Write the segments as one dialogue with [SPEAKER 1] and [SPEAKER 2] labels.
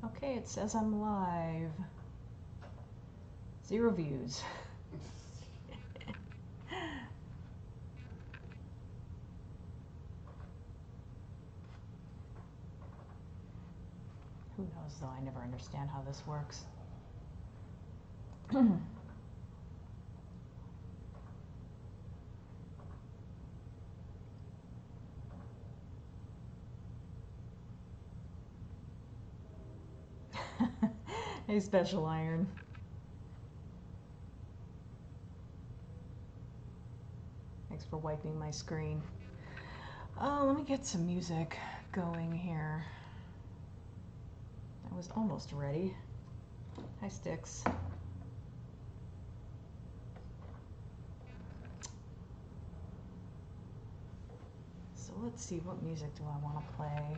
[SPEAKER 1] Okay, it says I'm live. 0 views. Who knows, though? I never understand how this works. Hey, Special Iron. Thanks for wiping my screen. Let me get some music going here. I was almost ready. Hi, Sticks. So let's see, what music do I want to play?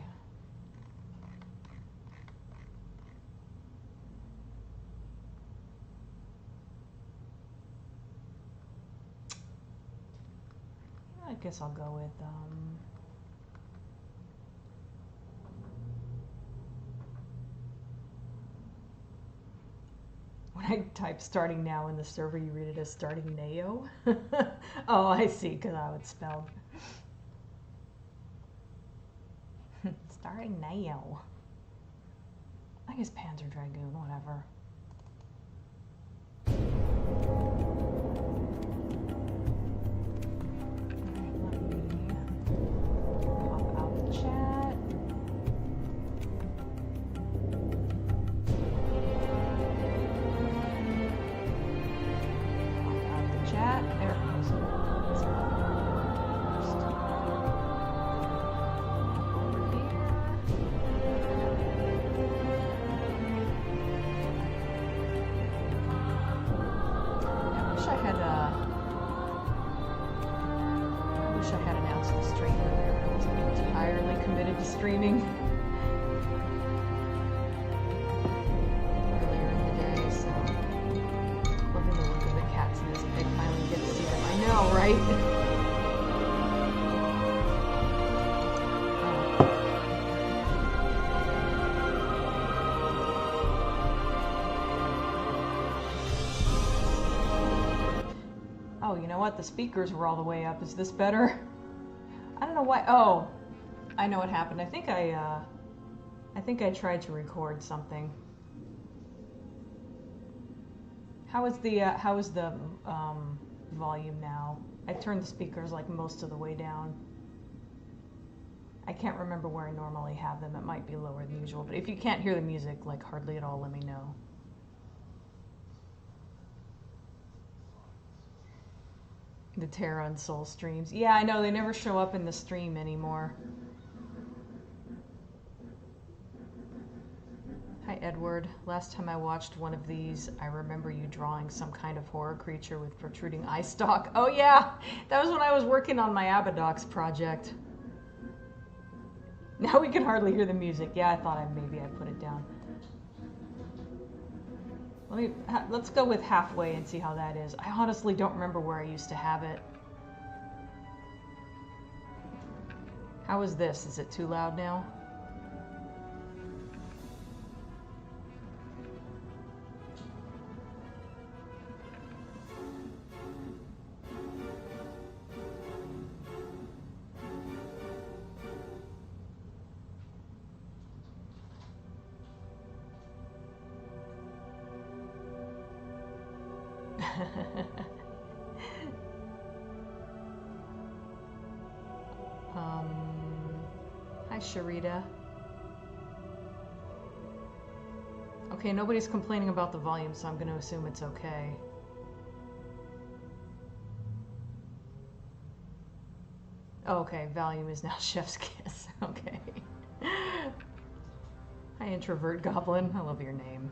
[SPEAKER 1] I guess I'll go with when I type starting now in the server, you read it as starting Neo? Oh, I see, because how it's spelled. Starting Neo. I guess Panzer Dragoon, whatever. Streaming earlier in the day, so looking to look at the cats and this pig finally get to see them. I know, right? Oh, you know what? The speakers were all the way up. Is this better? I don't know why. Oh. I know what happened. I think I tried to record something. How is the volume now? I turned the speakers like most of the way down. I can't remember where I normally have them. It might be lower than usual, but if you can't hear the music like hardly at all, let me know. The Terra and Soul streams. Yeah, I know, they never show up in the stream anymore. Hi, Edward. Last time I watched one of these, I remember you drawing some kind of horror creature with protruding eye stalk. Oh yeah, that was when I was working on my Abadox project. Now we can hardly hear the music. Yeah, I thought maybe I put it down. Let's go with halfway and see how that is. I honestly don't remember where I used to have it. How is this? Is it too loud now? Hi, Sharita. Okay, nobody's complaining about the volume, so I'm going to assume it's okay. Oh, okay, volume is now Chef's Kiss. Okay. Hi, Introvert Goblin. I love your name.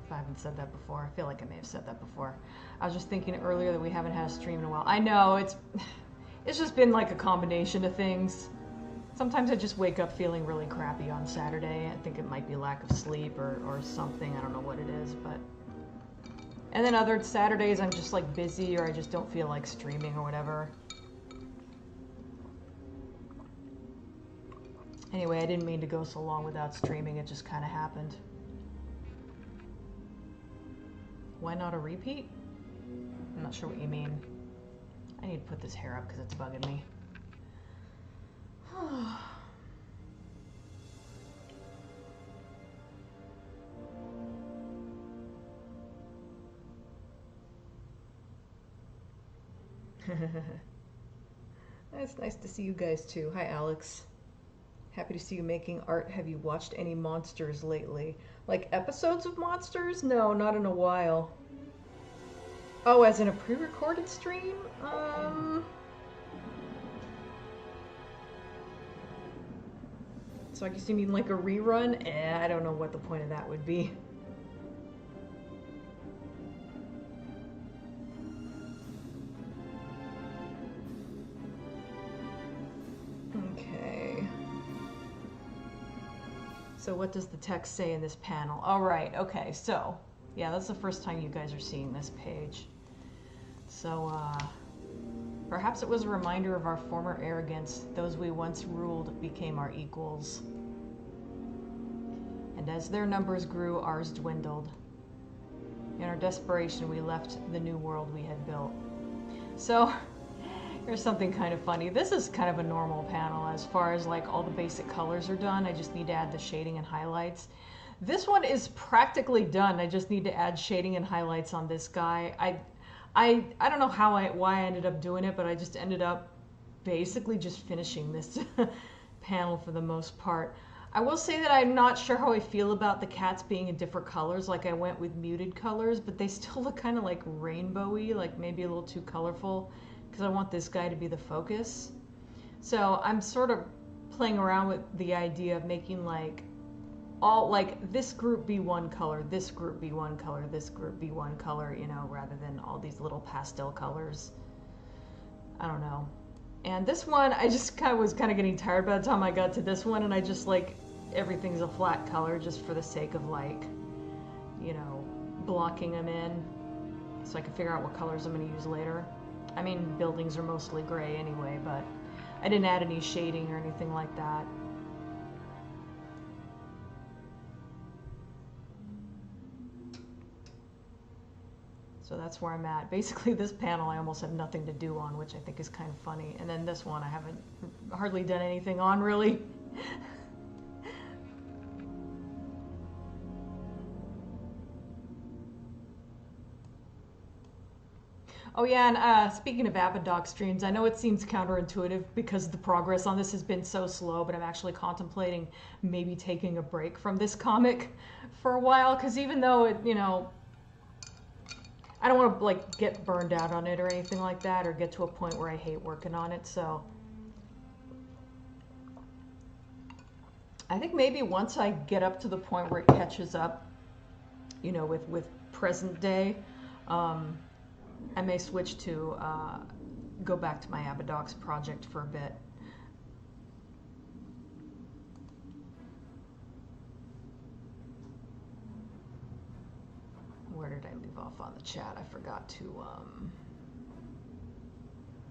[SPEAKER 1] If I haven't said that before. I feel like I may have said that before. I was just thinking earlier that we haven't had a stream in a while. I know, it's just been like a combination of things. Sometimes I just wake up feeling really crappy on Saturday. I think it might be lack of sleep or something. I don't know what it is, but... And then other Saturdays I'm just like busy or I just don't feel like streaming or whatever. Anyway, I didn't mean to go so long without streaming. It just kind of happened. Why not a repeat? I'm not sure what you mean. I need to put this hair up because it's bugging me. It's nice to see you guys too. Hi, Alex. Happy to see you making art. Have you watched any monsters lately? Like episodes of monsters? No, not in a while. Oh, as in a pre-recorded stream? So I guess you mean like a rerun? I don't know what the point of that would be. Okay. So what does the text say in this panel? All right, okay, so yeah, that's the first time you guys are seeing this page. So, perhaps it was a reminder of our former arrogance. Those we once ruled became our equals. And as their numbers grew, ours dwindled. In our desperation, we left the new world we had built. So, here's something kind of funny. This is kind of a normal panel as far as like all the basic colors are done. I just need to add the shading and highlights. This one is practically done. I just need to add shading and highlights on this guy. I don't know why I ended up doing it, but I just ended up basically just finishing this panel for the most part. I will say that I'm not sure how I feel about the cats being in different colors. Like I went with muted colors, but they still look kind of like rainbowy, like maybe a little too colorful, because I want this guy to be the focus. So I'm sort of playing around with the idea of making like all like this group be one color, this group be one color, this group be one color, you know, rather than all these little pastel colors. I don't know. And this one, I just was kind of getting tired by the time I got to this one, and I just like everything's a flat color just for the sake of like, you know, blocking them in so I can figure out what colors I'm going to use later. I mean, buildings are mostly gray anyway, but I didn't add any shading or anything like that. So that's where I'm at. Basically, this panel I almost have nothing to do on, which I think is kind of funny. And then this one I haven't hardly done anything on, really. Oh yeah, and speaking of Abadoc streams, I know it seems counterintuitive because the progress on this has been so slow, but I'm actually contemplating maybe taking a break from this comic for a while, because even though it, you know, I don't want to like get burned out on it or anything like that, or get to a point where I hate working on it. So I think maybe once I get up to the point where it catches up, you know, with present day, I may switch to go back to my Abadox project for a bit. Where did I leave off on the chat? I forgot to,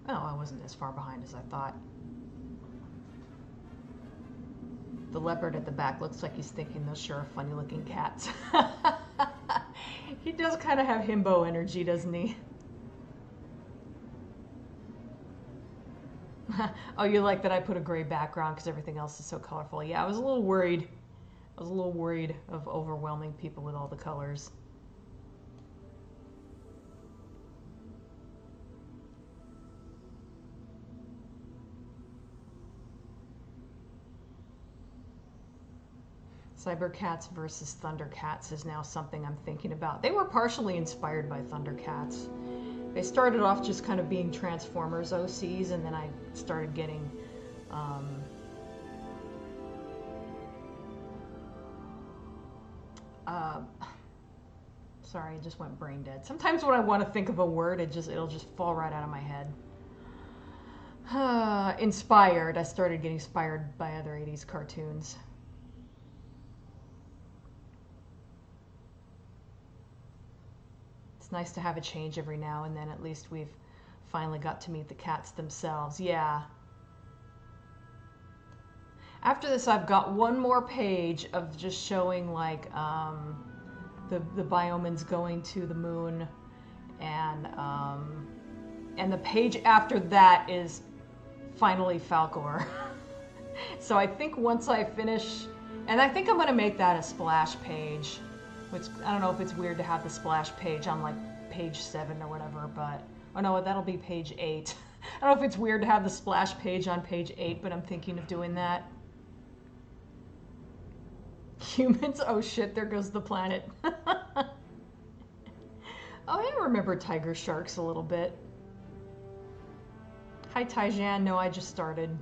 [SPEAKER 1] oh, I wasn't as far behind as I thought. The leopard at the back looks like he's thinking those sure are funny looking cats. He does kind of have himbo energy, doesn't he? Oh, you like that I put a gray background because everything else is so colorful. Yeah, I was a little worried. I was a little worried of overwhelming people with all the colors. Cybercats versus Thundercats is now something I'm thinking about. They were partially inspired by Thundercats. They started off just kind of being Transformers OCs, and then I started getting sorry, I just went brain dead. Sometimes when I want to think of a word, it'll just fall right out of my head. Inspired. I started getting inspired by other 80s cartoons. It's nice to have a change every now and then. At least we've finally got to meet the cats themselves. Yeah. After this, I've got one more page of just showing like the Bioman's going to the moon, and the page after that is finally Falcor. So I think once I finish, and I think I'm gonna make that a splash page, which I don't know if it's weird to have the splash page on like page 7 or whatever, but oh no, that'll be page 8. I don't know if it's weird to have the splash page on page 8, but I'm thinking of doing that. Humans, oh shit, there goes the planet. Oh, I remember tiger sharks a little bit. Hi Taijan, no, I just started.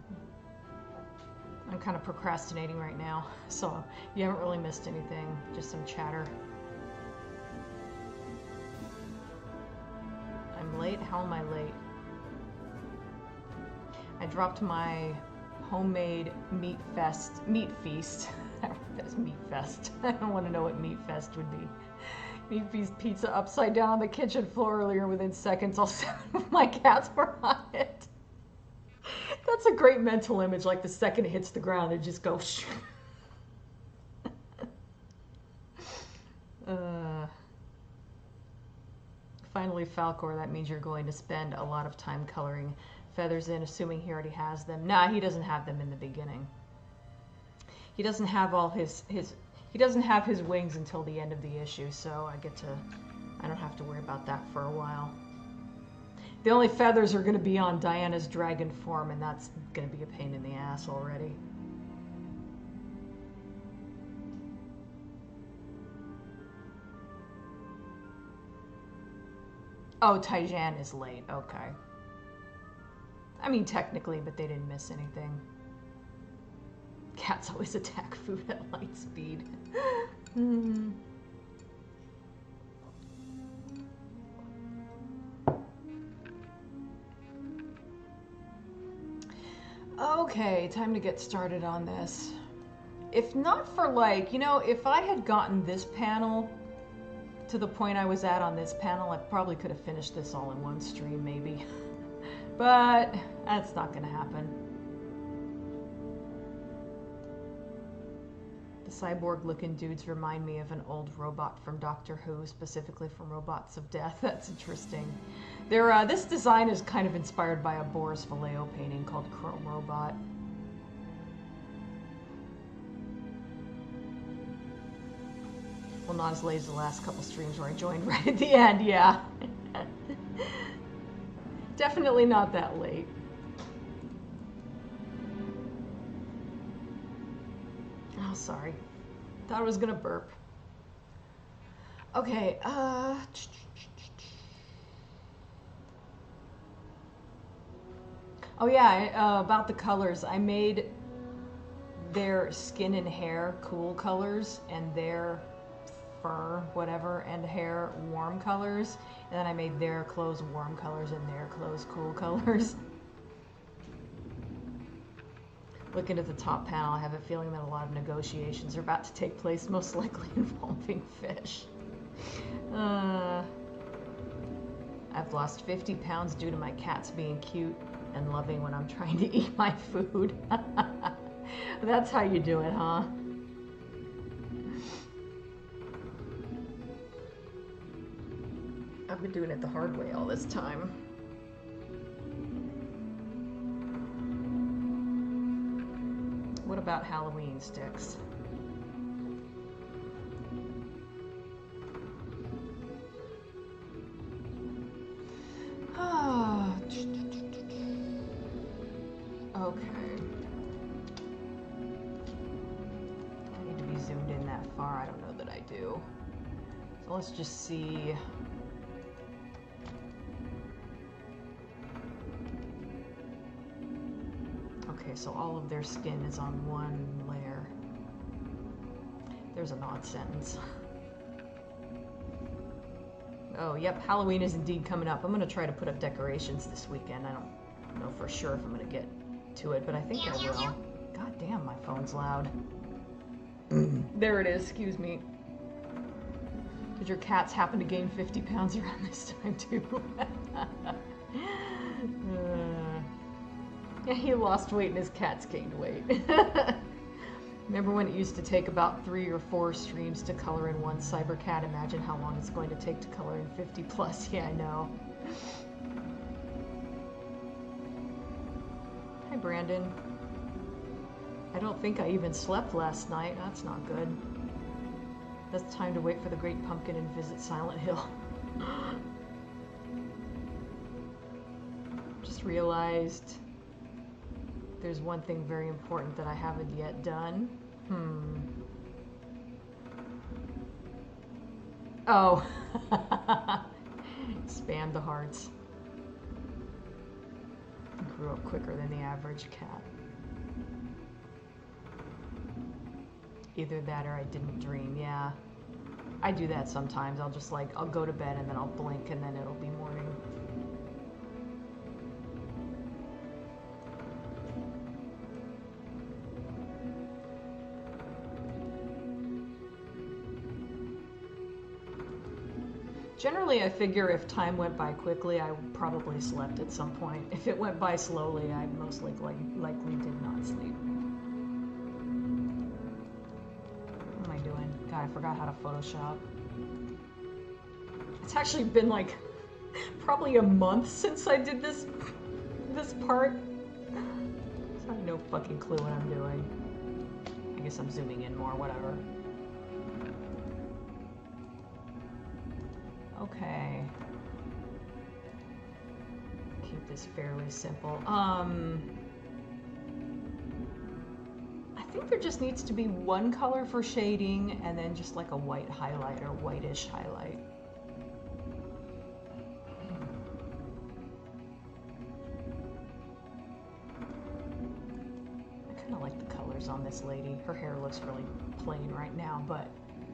[SPEAKER 1] I'm kind of procrastinating right now, so you haven't really missed anything, just some chatter. I'm late? How am I late? I dropped my homemade meat feast. That's meat fest. I don't want to know what meat fest would be. Meat feast pizza upside down on the kitchen floor earlier. Within seconds, all 7 of my cats were on it. That's a great mental image. Like the second it hits the ground, they just go. Finally, Falcor. That means you're going to spend a lot of time coloring feathers in, assuming he already has them. Nah, he doesn't have them in the beginning. He doesn't have all he doesn't have his wings until the end of the issue, so I don't have to worry about that for a while. The only feathers are going to be on Diana's dragon form, and that's going to be a pain in the ass already. Oh, Taijan is late. Okay. I mean, technically, but they didn't miss anything. Cats always attack food at light speed. Okay, time to get started on this. If not for like, you know, if I had gotten this panel to the point I was at on this panel, I probably could have finished this all in one stream, maybe. But that's not gonna happen. The cyborg-looking dudes remind me of an old robot from Doctor Who, specifically from Robots of Death. That's interesting. This design is kind of inspired by a Boris Vallejo painting called Chrome Robot. Well, not as late as the last couple streams where I joined right at the end, yeah. Definitely not that late. Oh, sorry. Thought I was gonna burp. Okay, oh yeah, about the colors. I made their skin and hair cool colors, and their fur, whatever, and hair warm colors. And then I made their clothes warm colors and their clothes cool colors. Looking at the top panel, I have a feeling that a lot of negotiations are about to take place, most likely involving fish. I've lost 50 pounds due to my cats being cute and loving when I'm trying to eat my food. That's how you do it, huh? I've been doing it the hard way all this time. What about Halloween sticks? Okay. I need to be zoomed in that far. I don't know that I do. So let's just see. Okay, so all of their skin is on one layer. There's an odd sentence. Oh, yep, Halloween is indeed coming up. I'm going to try to put up decorations this weekend. I don't know for sure if I'm going to get to it, but I think I will. God damn, my phone's loud. There it is, excuse me. Did your cats happen to gain 50 pounds around this time, too? Yeah, he lost weight and his cats gained weight. Remember when it used to take about 3 or 4 streams to color in one Cybercat? Imagine how long it's going to take to color in 50 plus. Yeah, I know. Hi, Brandon. I don't think I even slept last night. That's not good. That's time to wait for the Great Pumpkin and visit Silent Hill. Just realized there's one thing very important that I haven't yet done. Oh. Spam the hearts. Grew up quicker than the average cat. Either that or I didn't dream, yeah. I do that sometimes. I'll just I'll go to bed and then I'll blink and then it'll be morning. Generally, I figure if time went by quickly, I probably slept at some point. If it went by slowly, I most likely did not sleep. What am I doing? God, I forgot how to Photoshop. It's actually been probably a month since I did this part. So I have no fucking clue what I'm doing. I guess I'm zooming in more, whatever. Okay. Keep this fairly simple. I think there just needs to be one color for shading and then just like a white highlight or whitish highlight. I kind of like the colors on this lady. Her hair looks really plain right now, but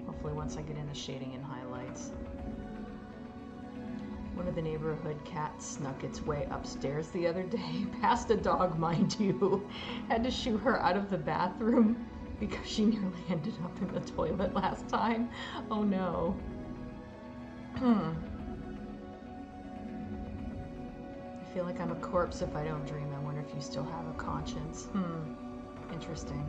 [SPEAKER 1] hopefully once I get in the shading and highlights. One of the neighborhood cats snuck its way upstairs the other day, past a dog, mind you. Had to shoo her out of the bathroom because she nearly ended up in the toilet last time. Oh no. I feel like I'm a corpse if I don't dream. I wonder if you still have a conscience. Interesting.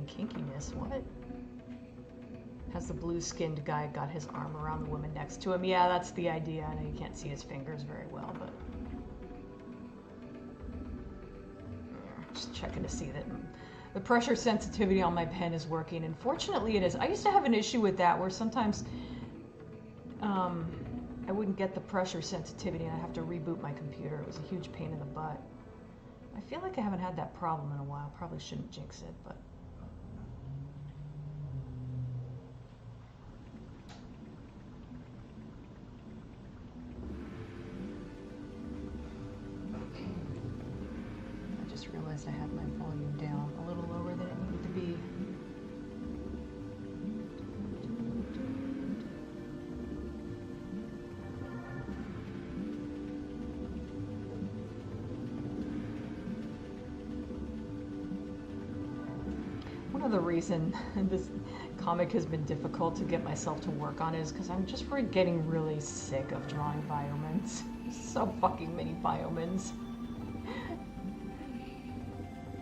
[SPEAKER 1] Kinkiness, what? Has the blue-skinned guy got his arm around the woman next to him? Yeah, that's the idea. I know you can't see his fingers very well, but just checking to see that the pressure sensitivity on my pen is working, and fortunately it is. I used to have an issue with that where sometimes I wouldn't get the pressure sensitivity and I'd have to reboot my computer. It was a huge pain in the butt. I feel like I haven't had that problem in a while. Probably shouldn't jinx it, but I had my volume down a little lower than it needed to be. One of the reasons this comic has been difficult to get myself to work on is because I'm just getting really sick of drawing biomans. So fucking many biomans.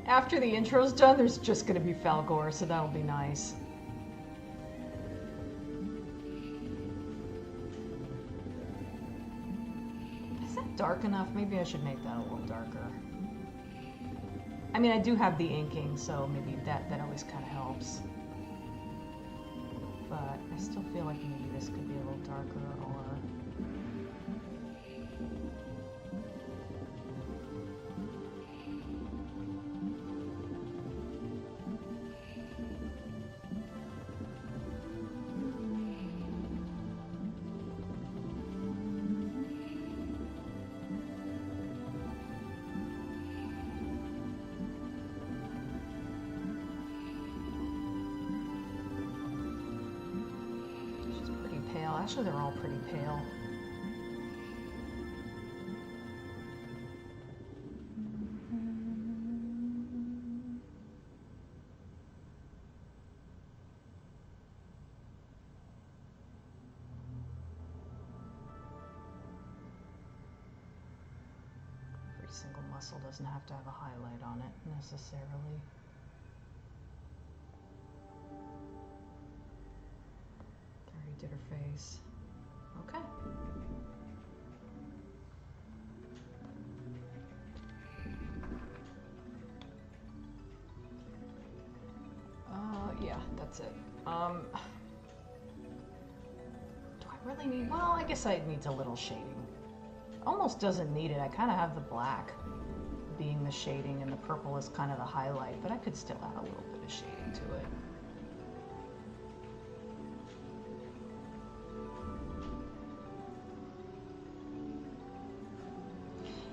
[SPEAKER 1] After the intro's done, there's just going to be Falgor, so that'll be nice. Is that dark enough? Maybe I should make that a little darker. I mean, I do have the inking, so maybe that always kind of helps. But I still feel like maybe this could be a little darker, or... Actually, they're all pretty pale. muscle doesn't have to have a highlight on it necessarily. Already did her face. Okay. Yeah, that's it. Do I really need, well, I guess I need a little shading. Almost doesn't need it. I kind of have the black being the shading and the purple is kind of the highlight, but I could still add a little bit of shading to it.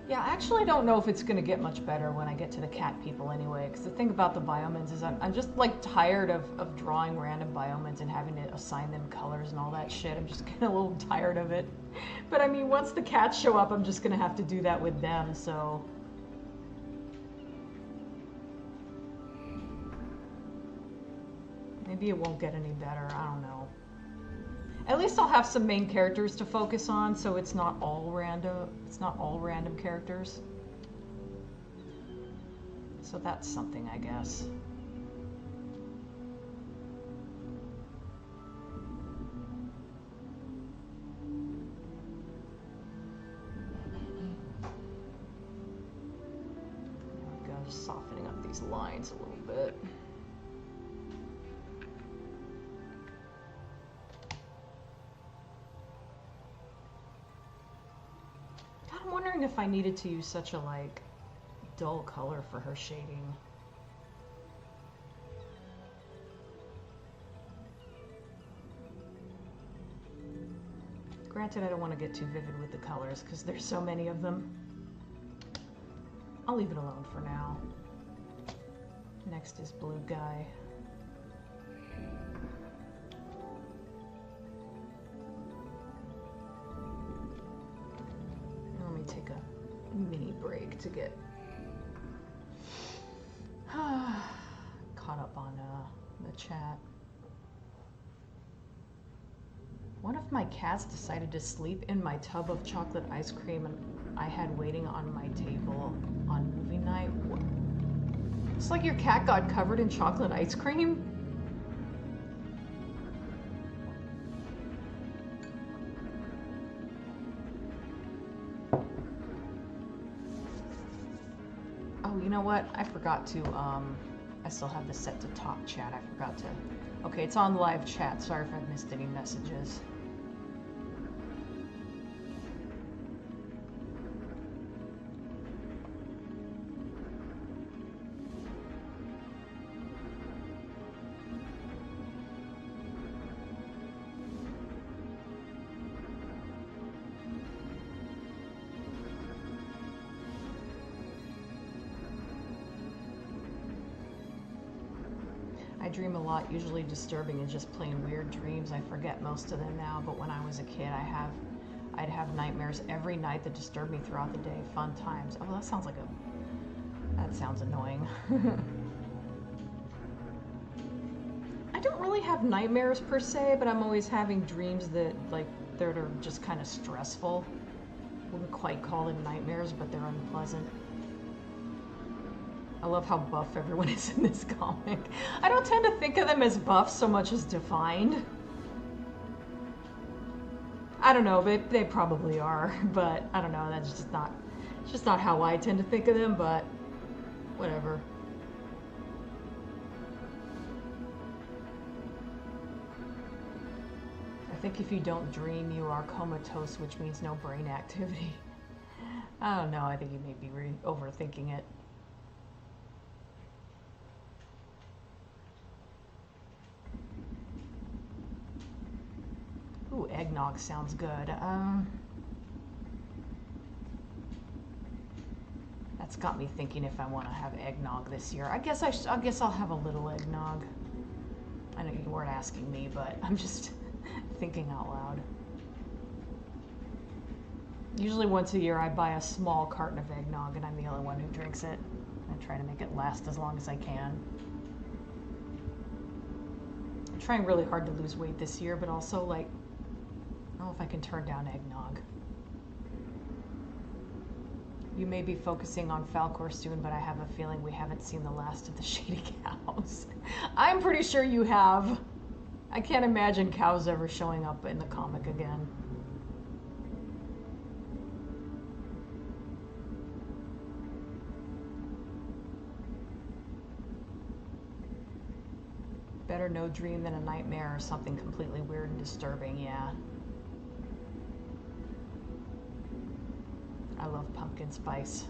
[SPEAKER 1] Yeah, I actually don't know if it's going to get much better when I get to the cat people anyway, because the thing about the biomins is I'm just like tired of drawing random biomins and having to assign them colors and all that shit. I'm just getting a little tired of it. But I mean, once the cats show up, I'm just going to have to do that with them, so... Maybe it won't get any better, I don't know. At least I'll have some main characters to focus on, so it's not all random. It's not all random characters. So that's something, I guess. There we go, just softening up these lines a little bit. I'm wondering if I needed to use such a, like, dull color for her shading. Granted, I don't want to get too vivid with the colors because there's so many of them. I'll leave it alone for now. Next is Blue Guy. Take a mini break to get caught up on the chat. One of my cats decided to sleep in my tub of chocolate ice cream and I had waiting on my table on movie night. It's like your cat got covered in chocolate ice cream? You know what? I forgot to, I still have this set to talk chat. I forgot to. Okay, it's on live chat. Sorry if I've missed any messages. I dream a lot, usually disturbing and just plain weird dreams. I forget most of them now, but when I was a kid, I'd have nightmares every night that disturbed me throughout the day. Fun times. Oh, that sounds like that sounds annoying. I don't really have nightmares per se, but I'm always having dreams that, like, that are just kind of stressful. Wouldn't quite call them nightmares, but they're unpleasant. I love how buff everyone is in this comic. I don't tend to think of them as buff so much as defined. I don't know, they probably are, but I don't know, that's just not how I tend to think of them, but whatever. I think if you don't dream, you are comatose, which means no brain activity. I don't know, I think you may be overthinking it. Ooh, eggnog sounds good. That's got me thinking if I want to have eggnog this year. I guess I'll have a little eggnog. I know you weren't asking me, but I'm just thinking out loud. Usually once a year I buy a small carton of eggnog and I'm the only one who drinks it. I try to make it last as long as I can. I'm trying really hard to lose weight this year, but also, like, I don't know if I can turn down eggnog. You may be focusing on Falcor soon, but I have a feeling we haven't seen the last of the shady cows. I'm pretty sure you have. I can't imagine cows ever showing up in the comic again. Better no dream than a nightmare or something completely weird and disturbing, yeah. I love pumpkin spice.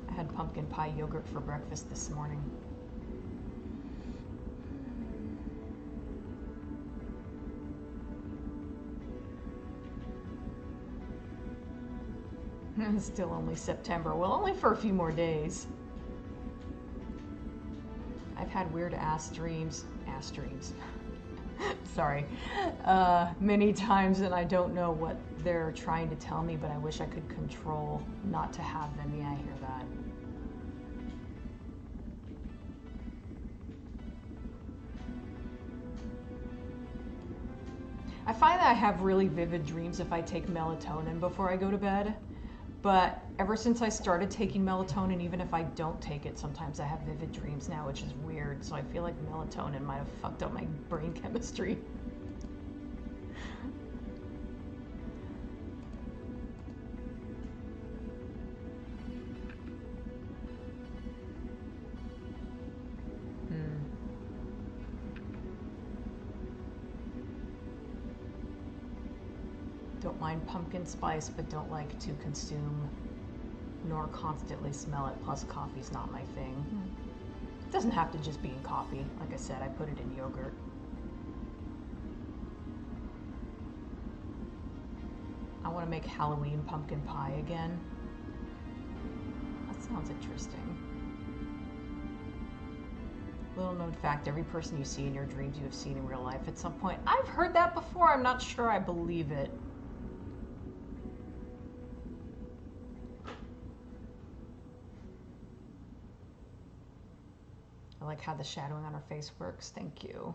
[SPEAKER 1] I had pumpkin pie yogurt for breakfast this morning. It's still only September. Well, only for a few more days. I've had weird ass dreams. Sorry. Many times, and I don't know what they're trying to tell me, but I wish I could control not to have them. Yeah, I hear that. I find that I have really vivid dreams if I take melatonin before I go to bed. But ever since I started taking melatonin, even if I don't take it, sometimes I have vivid dreams now, which is weird. So I feel like melatonin might have fucked up my brain chemistry. Don't mind pumpkin spice, but don't like to consume nor constantly smell it. Plus, coffee's not my thing. It doesn't have to just be in coffee. Like I said, I put it in yogurt. I want to make Halloween pumpkin pie again. That sounds interesting. Little known fact, every person you see in your dreams you have seen in real life at some point. I've heard that before. I'm not sure I believe it. I like how the shadowing on her face works. Thank you.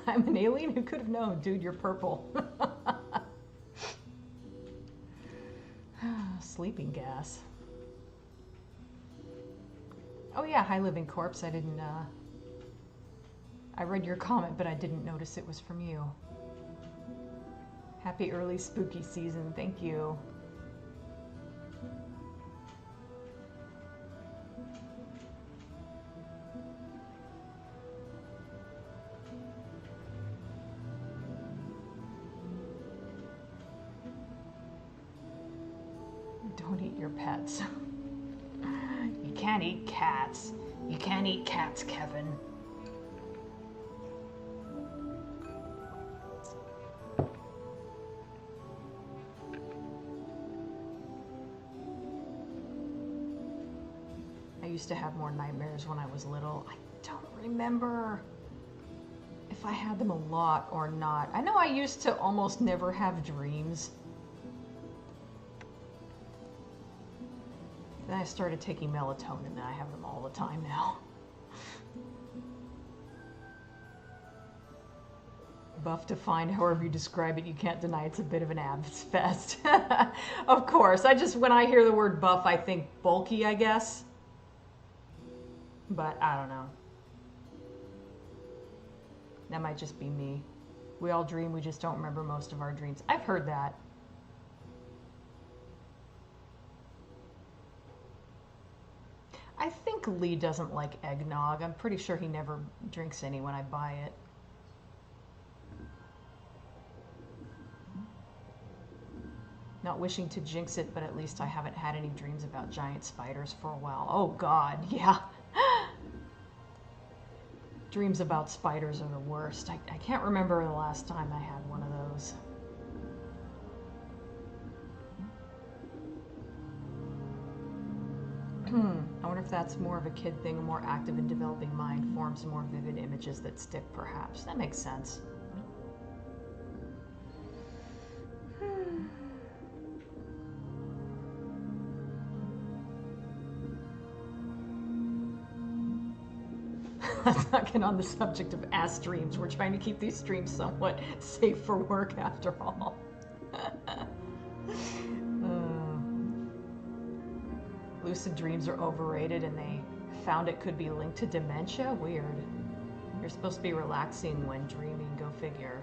[SPEAKER 1] I'm an alien? Who could have known? Dude, you're purple. Sleeping gas. Oh yeah, High Living Corpse. I didn't, I read your comment, but I didn't notice it was from you. Happy early spooky season. Thank you. Don't eat your pets. You can't eat cats. You can't eat cats, Kevin. I used to have more nightmares when I was little. I don't remember if I had them a lot or not. I know I used to almost never have dreams. Then I started taking melatonin and I have them all the time now. Buff defined, however you describe it, you can't deny it's a bit of an abs fest. Of course, when I hear the word buff, I think bulky, I guess. But I don't know. That might just be me. We all dream, we just don't remember most of our dreams. I've heard that. I think Lee doesn't like eggnog. I'm pretty sure he never drinks any when I buy it. Not wishing to jinx it, but at least I haven't had any dreams about giant spiders for a while. Oh God, yeah. Dreams about spiders are the worst. I can't remember the last time I had one of those. I wonder if that's more of a kid thing, a more active and developing mind forms more vivid images that stick, perhaps. That makes sense. let's not get on the subject of ass streams. We're trying to keep these streams somewhat safe for work after all. Lucid dreams are overrated and they found it could be linked to dementia? Weird. You're supposed to be relaxing when dreaming, go figure.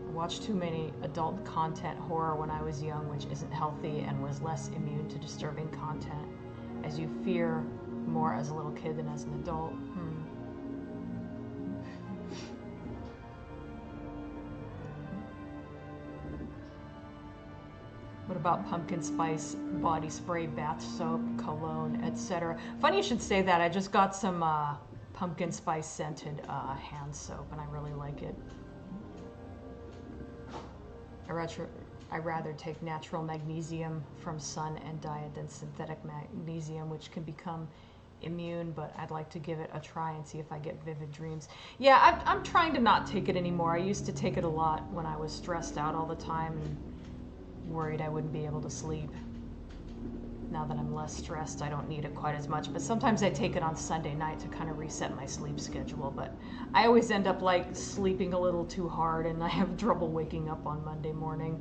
[SPEAKER 1] I watched too many adult content horror when I was young, which isn't healthy, and was less immune to disturbing content, as you fear more as a little kid than as an adult. What about pumpkin spice body spray, bath soap, cologne, etc.? Funny you should say that. I just got some pumpkin spice scented hand soap, and I really like it. I rather take natural magnesium from sun and diet than synthetic magnesium, which can become immune, but I'd like to give it a try and see if I get vivid dreams. Yeah, I'm trying to not take it anymore. I used to take it a lot when I was stressed out all the time and worried I wouldn't be able to sleep. Now that I'm less stressed, I don't need it quite as much, but sometimes I take it on Sunday night to kind of reset my sleep schedule, but I always end up like sleeping a little too hard and I have trouble waking up on Monday morning.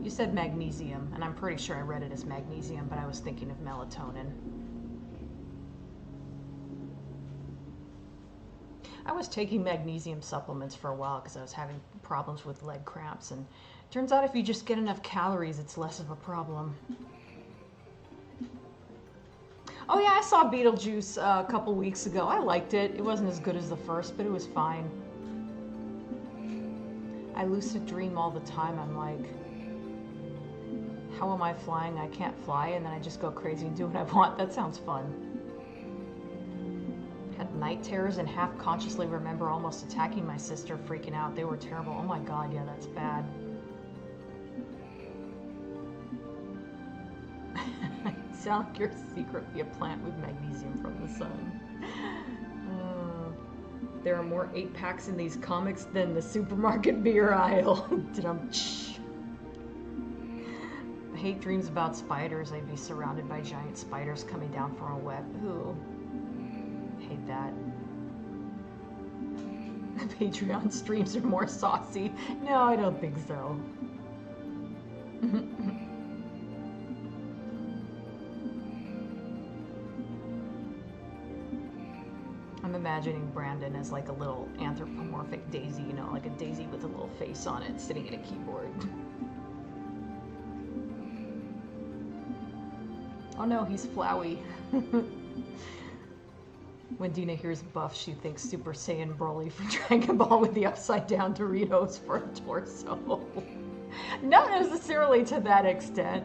[SPEAKER 1] You said magnesium, and I'm pretty sure I read it as magnesium, but I was thinking of melatonin. I was taking magnesium supplements for a while because I was having problems with leg cramps, and it turns out if you just get enough calories, it's less of a problem. Oh yeah, I saw Beetlejuice a couple weeks ago. I liked it. It wasn't as good as the first, but it was fine. I lucid dream all the time. I'm like, how am I flying? I can't fly, and then I just go crazy and do what I want. That sounds fun. Had night terrors and half consciously remember almost attacking my sister, freaking out. They were terrible. Oh my god, yeah, that's bad. Sound like you're secretly a plant with magnesium from the sun. There are more 8-packs in these comics than the supermarket beer aisle. I hate dreams about spiders. I'd be surrounded by giant spiders coming down from a web. Ooh. Hate that. Patreon streams are more saucy. No, I don't think so. I'm imagining Brandon as like a little anthropomorphic daisy, you know, like a daisy with a little face on it, sitting at a keyboard. Oh no, he's Flowey. When Dina hears buff, she thinks Super Saiyan Broly from Dragon Ball with the upside down Doritos for a torso. Not necessarily to that extent.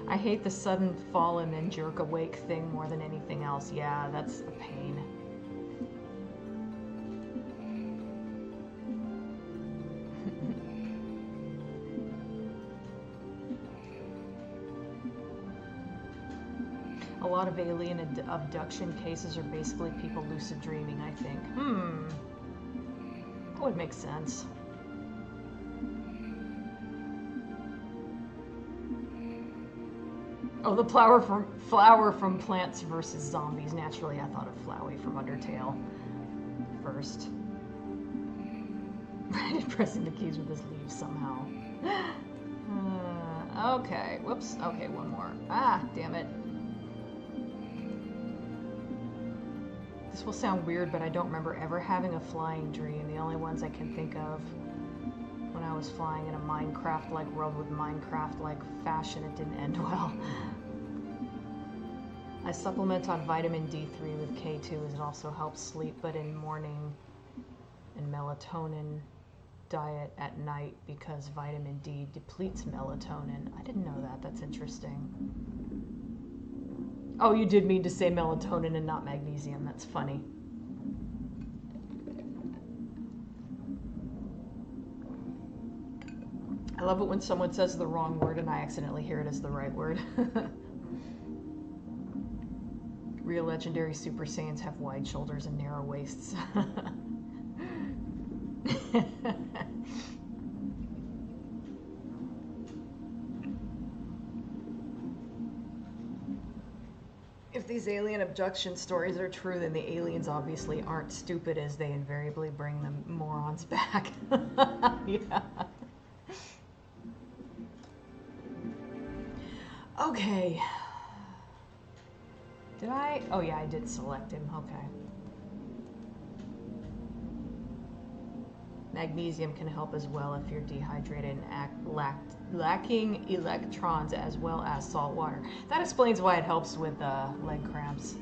[SPEAKER 1] I hate the sudden fall and then jerk awake thing more than anything else. Yeah, that's a pain. A lot of alien abduction cases are basically people lucid dreaming, I think. That would make sense. Oh, the flower from Plants vs. Zombies. Naturally, I thought of Flowey from Undertale first. Pressing the keys with his leaves somehow. Okay, whoops. Okay, one more. Ah, damn it. This will sound weird, but I don't remember ever having a flying dream. The only ones I can think of when I was flying in a Minecraft-like world with Minecraft-like fashion, it didn't end well. I supplement on vitamin D3 with K2 as it also helps sleep, but in morning and melatonin diet at night because vitamin D depletes melatonin. I didn't know that. That's interesting. Oh, you did mean to say melatonin and not magnesium. That's funny. I love it when someone says the wrong word and I accidentally hear it as the right word. Real legendary Super Saiyans have wide shoulders and narrow waists. If these alien abduction stories are true, then the aliens obviously aren't stupid, as they invariably bring the morons back. Yeah. Okay. Did I? Oh yeah, I did select him. Okay. Magnesium can help as well if you're dehydrated and lacking electrons, as well as salt water. That explains why it helps with leg cramps.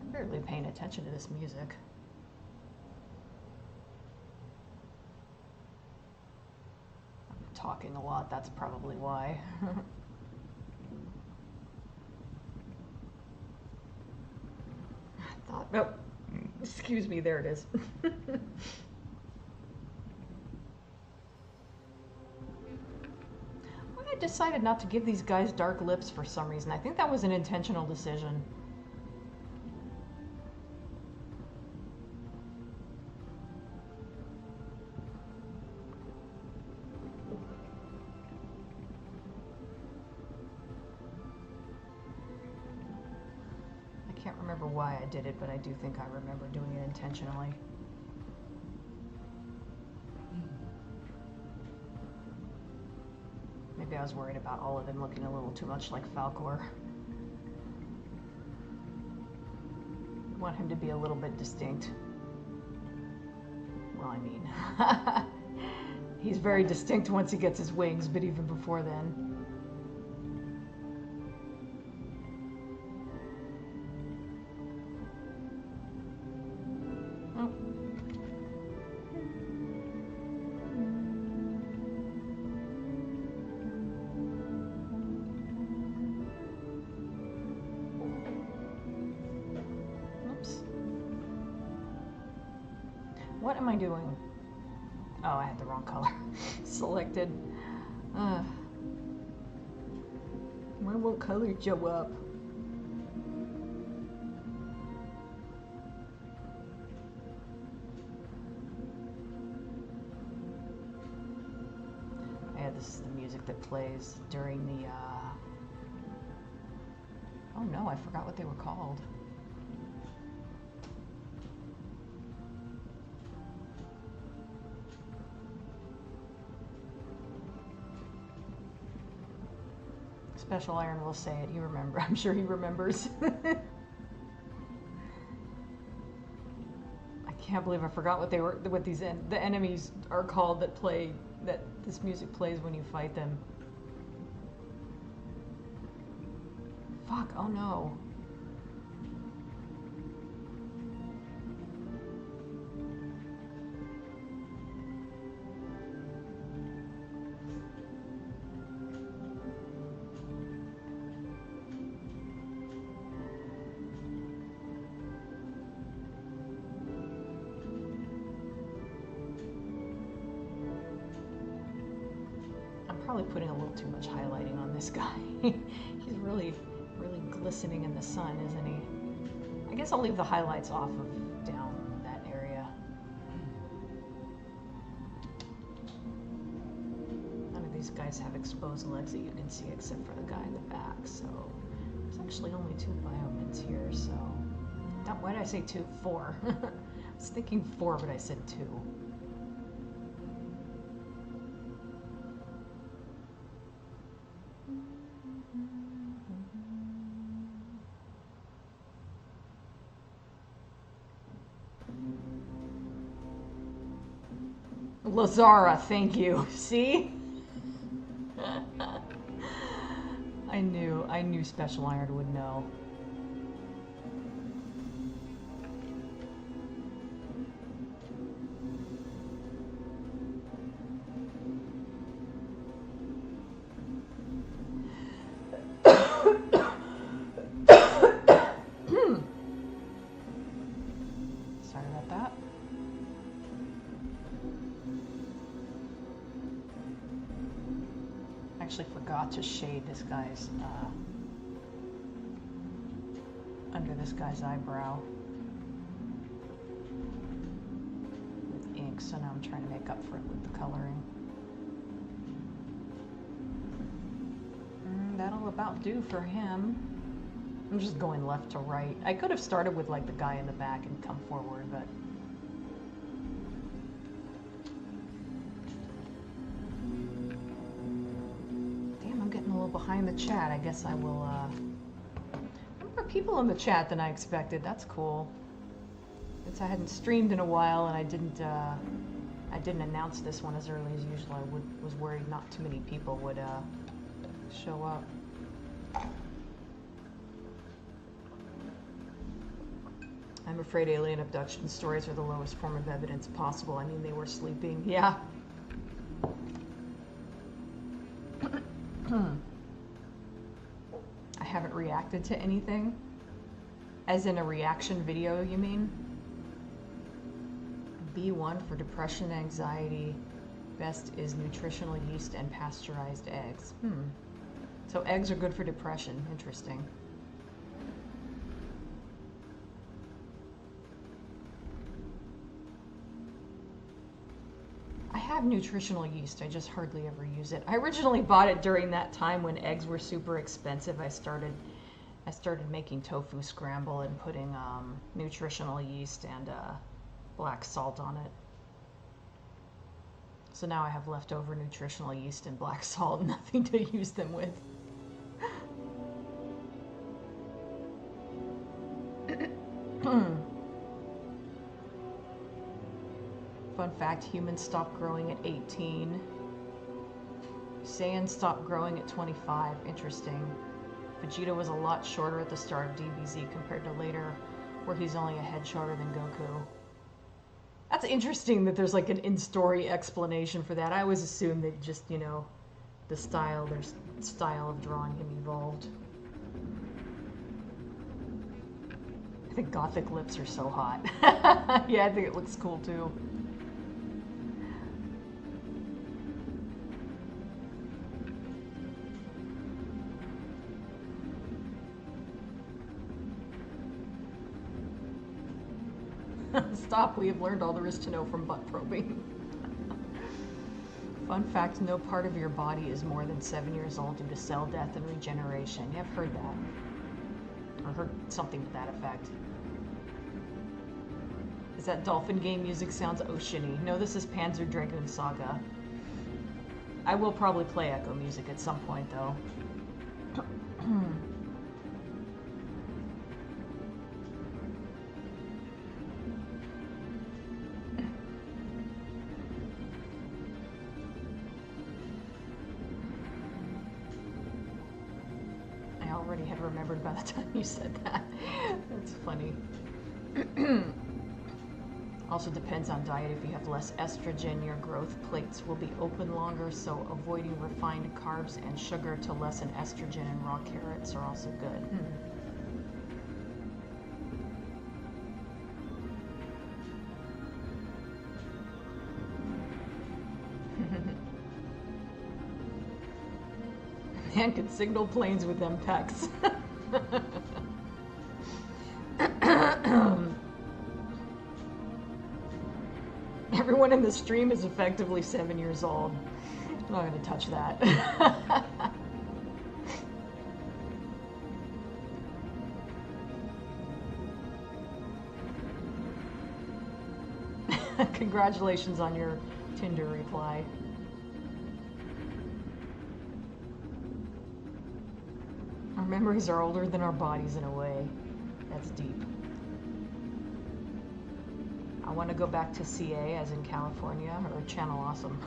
[SPEAKER 1] I'm barely paying attention to this music. I'm talking a lot, that's probably why. I thought, oh, excuse me, there it is. I decided not to give these guys dark lips for some reason. I think that was an intentional decision. I can't remember why I did it, but I do think I remember doing it intentionally. Maybe I was worried about all of them looking a little too much like Falcor. I want him to be a little bit distinct. Well, I mean, he's very distinct once he gets his wings, but even before then. What am I doing? Oh, I had the wrong color selected. Why won't color show up? Yeah, this is the music that plays during the, oh no, I forgot what they were called. Special Iron will say it. He remember. I'm sure he remembers. I can't believe I forgot what they were. What the enemies are called that play. That this music plays when you fight them. Fuck. Oh no. Probably putting a little too much highlighting on this guy. He's really glistening in the sun, isn't he? I guess I'll leave the highlights off of down that area. None of these guys have exposed legs that you can see except for the guy in the back, so there's actually only 2 biomins here, so... Why did I say 2? 4. I was thinking 4, but I said 2. Lazara, thank you. See? I knew Special Iron would know. actually forgot to shade this guy's, under this guy's eyebrow with ink, so now I'm trying to make up for it with the coloring. That'll about do for him. I'm just going left to right. I could have started with like the guy in the back and come forward, but damn, I'm getting a little behind the chat. I guess I will more people in the chat than I expected. That's cool. Since I hadn't streamed in a while and I didn't announce this one as early as usual, I was worried not too many people would show up. I'm afraid alien abduction stories are the lowest form of evidence possible. I mean, they were sleeping. Yeah. I haven't reacted to anything. As in a reaction video, you mean? B1 for depression and anxiety. Best is nutritional yeast and pasteurized eggs. So eggs are good for depression. Interesting. I have nutritional yeast. I just hardly ever use it. I originally bought it during that time when eggs were super expensive. I started making tofu scramble and putting nutritional yeast and black salt on it. So now I have leftover nutritional yeast and black salt, nothing to use them with. Fun fact, humans stopped growing at 18. Saiyans stopped growing at 25. Interesting. Vegeta was a lot shorter at the start of DBZ compared to later, where he's only a head shorter than Goku. That's interesting that there's like an in-story explanation for that. I always assumed that just, you know, their style of drawing him evolved. I think gothic lips are so hot. Yeah, I think it looks cool too. Stop, we have learned all there is to know from butt probing. Fun fact, no part of your body is more than 7 years old due to cell death and regeneration. Yeah, I've heard that. Or heard something to that effect. Is that dolphin game music sounds oceany? No, this is Panzer Dragoon Saga. I will probably play Echo music at some point, though. Had remembered by the time you said that. That's funny. Also depends on diet. If you have less estrogen, your growth plates will be open longer, so avoiding refined carbs and sugar to lessen estrogen and raw carrots are also good. Man could signal planes with them pecs. Everyone in the stream is effectively 7 years old. I'm not going to touch that. Congratulations on your Tinder reply. Our memories are older than our bodies in a way. That's deep. I want to go back to CA, as in California, or Channel Awesome.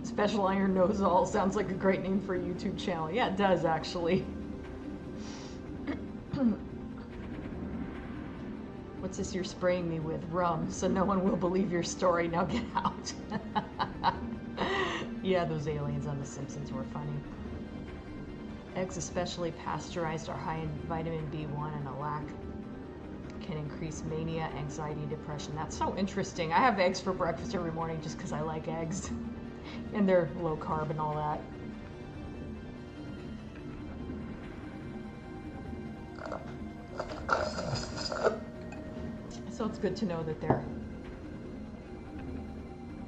[SPEAKER 1] Special Iron Knows All sounds like a great name for a YouTube channel. Yeah, it does, actually. What's this you're spraying me with? Rum, so no one will believe your story. Now get out. Yeah, those aliens on The Simpsons were funny. Eggs, especially pasteurized, are high in vitamin B1 and a lack can increase mania, anxiety, depression. That's so interesting. I have eggs for breakfast every morning just because I like eggs. And they're low carb and all that. So it's good to know that they're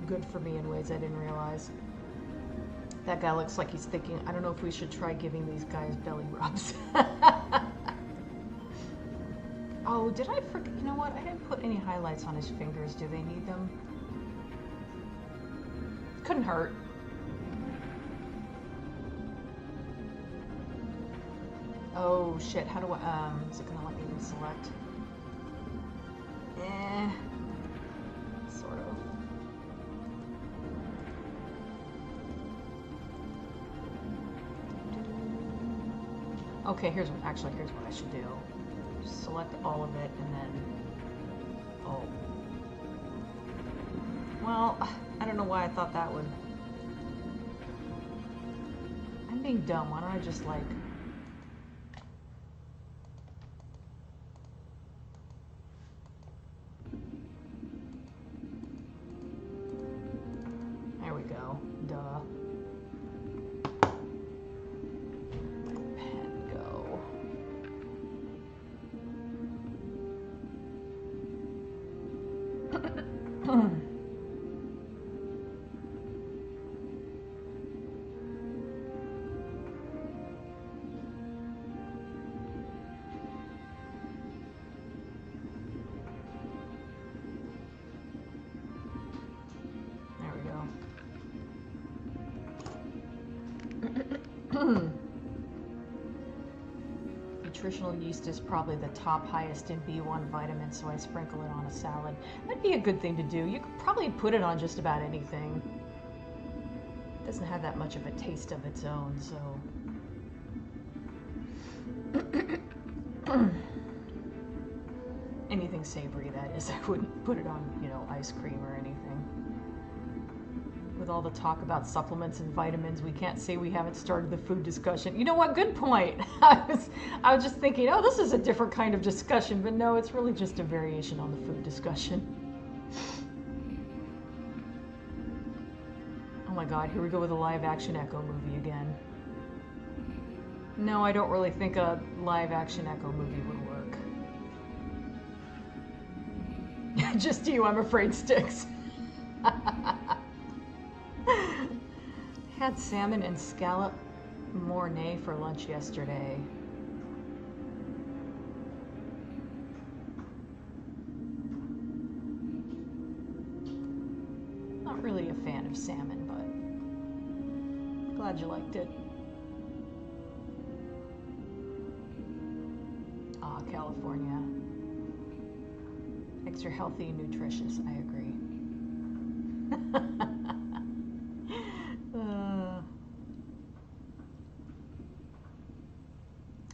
[SPEAKER 1] good for me in ways I didn't realize. That guy looks like he's thinking, I don't know if we should try giving these guys belly rubs. Oh, did I forget? You know what? I didn't put any highlights on his fingers. Do they need them? Couldn't hurt. Oh shit, how do I, is it gonna let me reselect? Sort of. Okay, here's what I should do. Just select all of it and then, oh. Well, I don't know why I thought that would. I'm being dumb, why don't I just like, there we go, duh. Nutritional yeast is probably the top highest in B1 vitamins, so I sprinkle it on a salad. That'd be a good thing to do. You could probably put it on just about anything. It doesn't have that much of a taste of its own, so. Anything savory, that is. I wouldn't put it on, you know, ice cream or anything. With all the talk about supplements and vitamins, we can't say we haven't started the food discussion. You know what? Good point. I was just thinking, oh, this is a different kind of discussion, but no, it's really just a variation on the food discussion. Oh my God, here we go with a live-action Echo movie again. No, I don't really think a live-action Echo movie would work. Just you, I'm afraid, Sticks. Had salmon and scallop mornay for lunch yesterday. Not really a fan of salmon, but glad you liked it. Ah, California. Extra healthy and nutritious, I agree.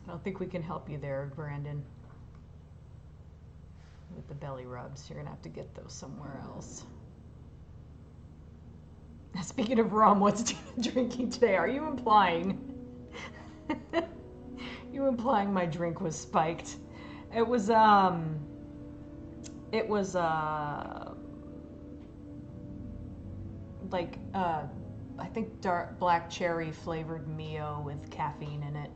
[SPEAKER 1] I don't think we can help you there, Brandon. With the belly rubs, you're gonna have to get those somewhere else. Speaking of rum, what's Tina drinking today? Are you implying? You implying my drink was spiked? It was like I think dark black cherry flavored Mio with caffeine in it.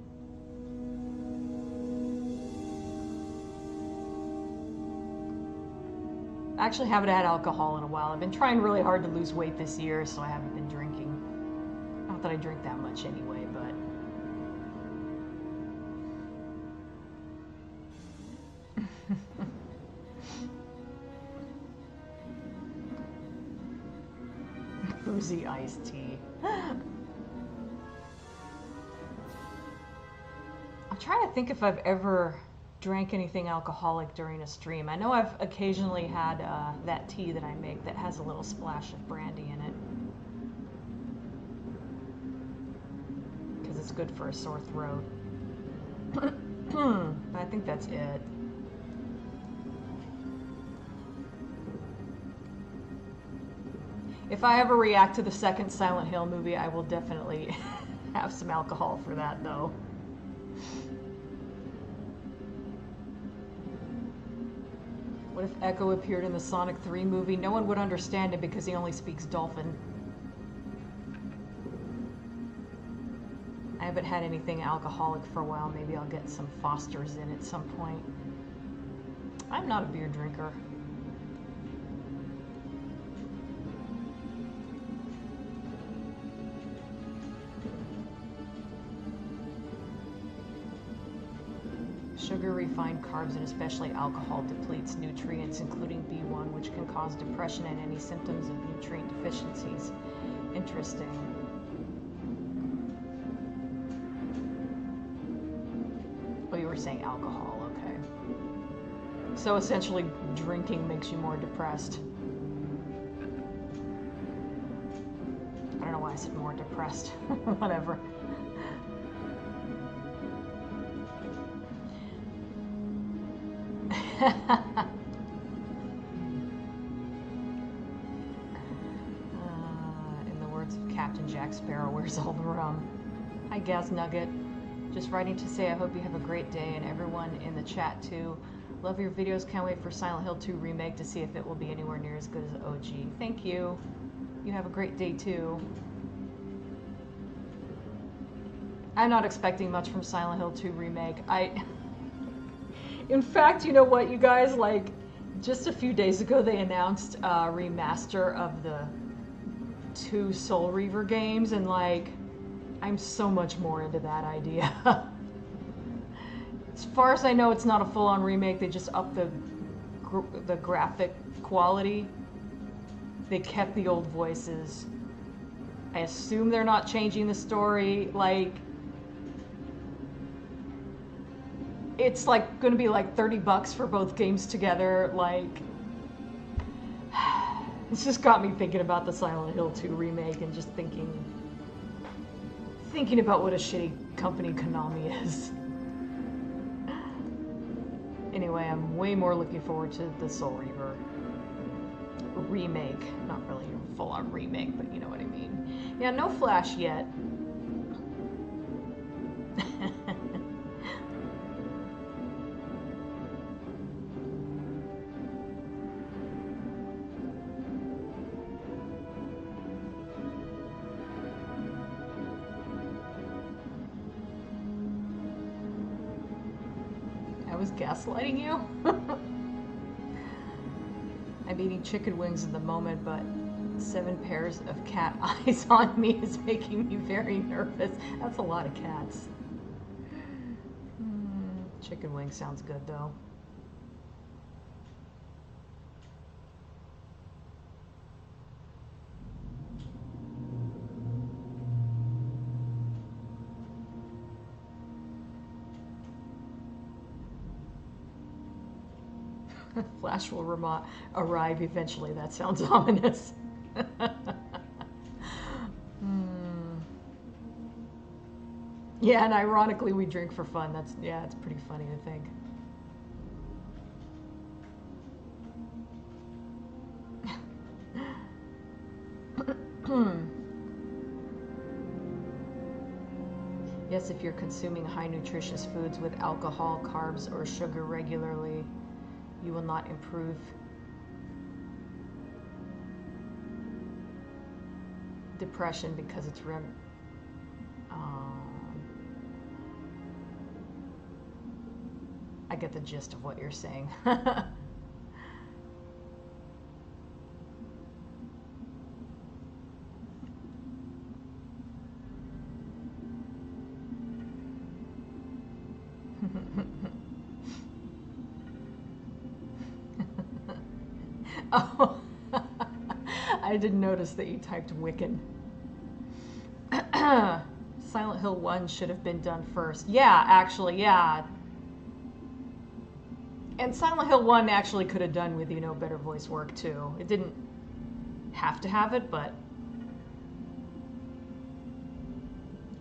[SPEAKER 1] I actually haven't had alcohol in a while. I've been trying really hard to lose weight this year, so I haven't been drinking. Not that I drink that much anyway, but... Boozy iced tea. I'm trying to think if I've ever drank anything alcoholic during a stream. I know I've occasionally had that tea that I make that has a little splash of brandy in it. Because it's good for a sore throat. But I think that's it. If I ever react to the second Silent Hill movie, I will definitely have some alcohol for that, though. What if Echo appeared in the Sonic 3 movie? No one would understand him because he only speaks dolphin. I haven't had anything alcoholic for a while. Maybe I'll get some Foster's in at some point. I'm not a beer drinker. Sugar, refined carbs, and especially alcohol depletes nutrients, including B1, which can cause depression and any symptoms of nutrient deficiencies. Interesting. Oh, you were saying alcohol, okay. So essentially, drinking makes you more depressed. I don't know why I said more depressed. Whatever. In the words of Captain Jack Sparrow, where's all the rum? Hi, Gaz Nugget. Just writing to say I hope you have a great day, and everyone in the chat too. Love your videos. Can't wait for Silent Hill 2 remake to see if it will be anywhere near as good as OG. Thank you. You have a great day too. I'm not expecting much from Silent Hill 2 remake. In fact, you know what, you guys, like, just a few days ago they announced a remaster of the 2 Soul Reaver games, and like, I'm so much more into that idea. As far as I know, it's not a full-on remake. They just upped the graphic quality. They kept the old voices. I assume they're not changing the story. Like, it's like going to be like $30 for both games together. Like, it's just got me thinking about the Silent Hill 2 remake and just thinking about what a shitty company Konami is. Anyway, I'm way more looking forward to the Soul Reaver remake. Not really a full-on remake, but you know what I mean. Yeah, no Flash yet. Gaslighting you? I'm eating chicken wings at the moment, but 7 pairs of cat eyes on me is making me very nervous. That's a lot of cats. Chicken wing sounds good though. Flash will arrive eventually. That sounds ominous. Yeah, and ironically, we drink for fun. Yeah, it's pretty funny to think. Yes, if you're consuming high nutritious foods with alcohol, carbs, or sugar regularly, you will not improve depression because it's I get the gist of what you're saying. Oh, I didn't notice that you typed Wiccan. Silent Hill 1 should have been done first. Yeah, actually, yeah. And Silent Hill 1 actually could have done with, you know, better voice work too. It didn't have to have it, but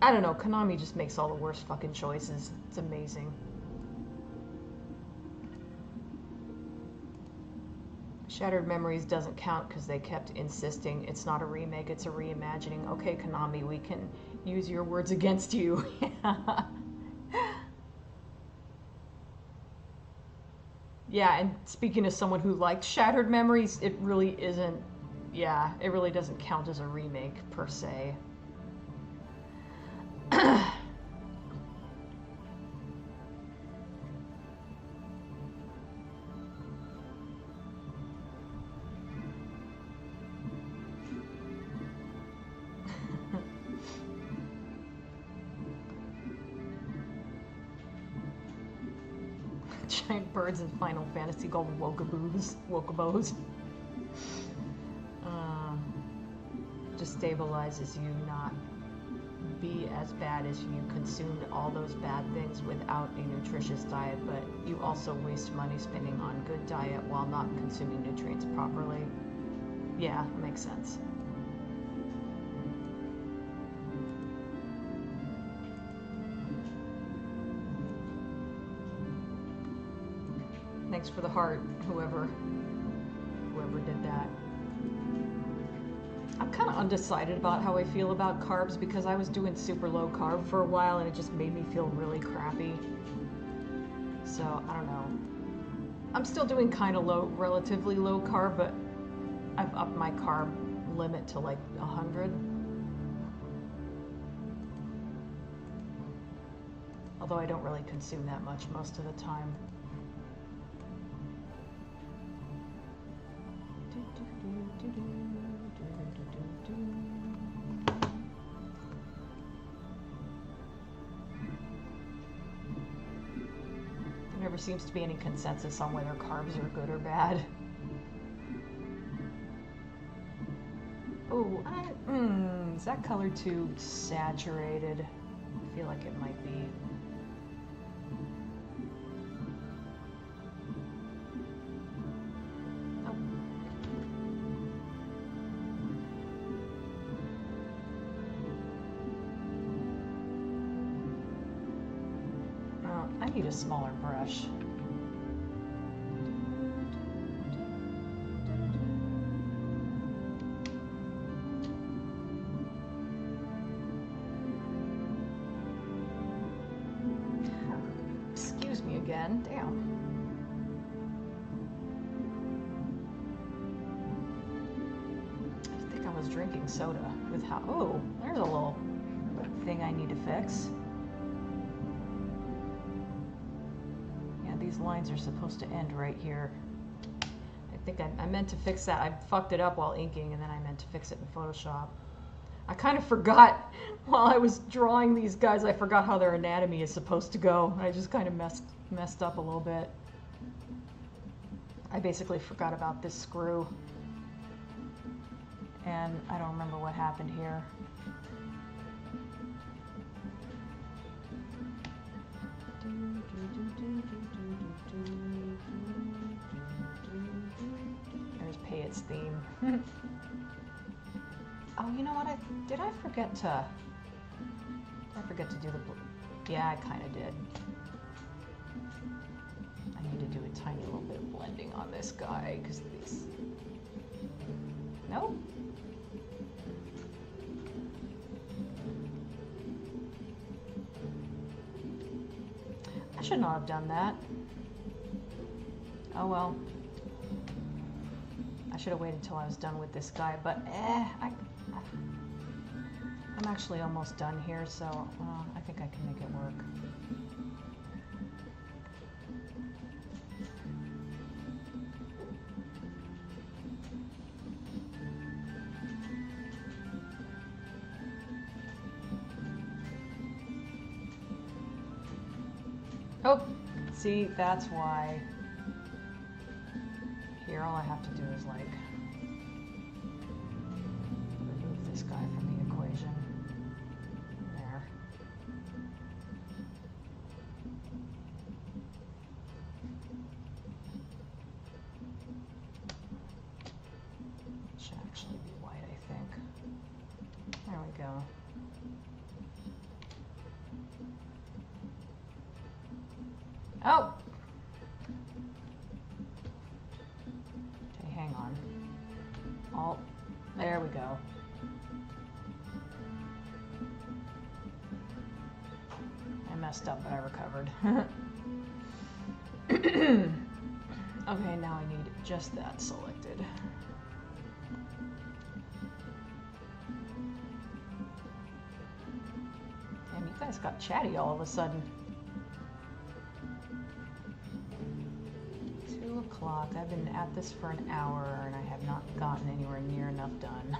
[SPEAKER 1] I don't know. Konami just makes all the worst fucking choices. It's amazing. Shattered Memories doesn't count because they kept insisting it's not a remake, it's a reimagining. Okay, Konami, we can use your words against you. Yeah, and speaking as someone who liked Shattered Memories, it really isn't, yeah, it really doesn't count as a remake, per se. Giant birds in Final Fantasy called Wokobos. Just stabilizes you not be as bad as you consumed all those bad things without a nutritious diet, but you also waste money spending on good diet while not consuming nutrients properly. Yeah, that makes sense. Thanks for the heart, whoever did that. I'm kind of undecided about how I feel about carbs because I was doing super low carb for a while and it just made me feel really crappy. So, I don't know. I'm still doing kind of low, relatively low carb, but I've upped my carb limit to like 100. Although I don't really consume that much most of the time. There never seems to be any consensus on whether carbs are good or bad. Oh, is that color too saturated? I feel like it might be. I need a smaller brush. Excuse me again. Damn. I think I was drinking soda with how. Oh, there's a little thing I need to fix. These lines are supposed to end right here. I think I meant to fix that. I fucked it up while inking, and then I meant to fix it in Photoshop. I kind of forgot while I was drawing these guys, I forgot how their anatomy is supposed to go. I just kind of messed up a little bit. I basically forgot about this screw. And I don't remember what happened here. There's Payet's theme. Oh, you know what? Did I forget to do the... Yeah, I kind of did. I need to do a tiny little bit of blending on this guy, because these... Nope. I should not have done that. Oh well. I should have waited until I was done with this guy, but I'm actually almost done here, so I think I can make it work. Oh, see, that's why. Here, all I have to do is, like, remove this guy from the equation. There. Should actually be white, I think. There we go. Oh! Okay, hang on. Alt. There we go. I messed up, but I recovered. Okay, now I need just that selected. Damn, you guys got chatty all of a sudden. 2 o'clock. I've been at this for an hour and I have not gotten anywhere near enough done.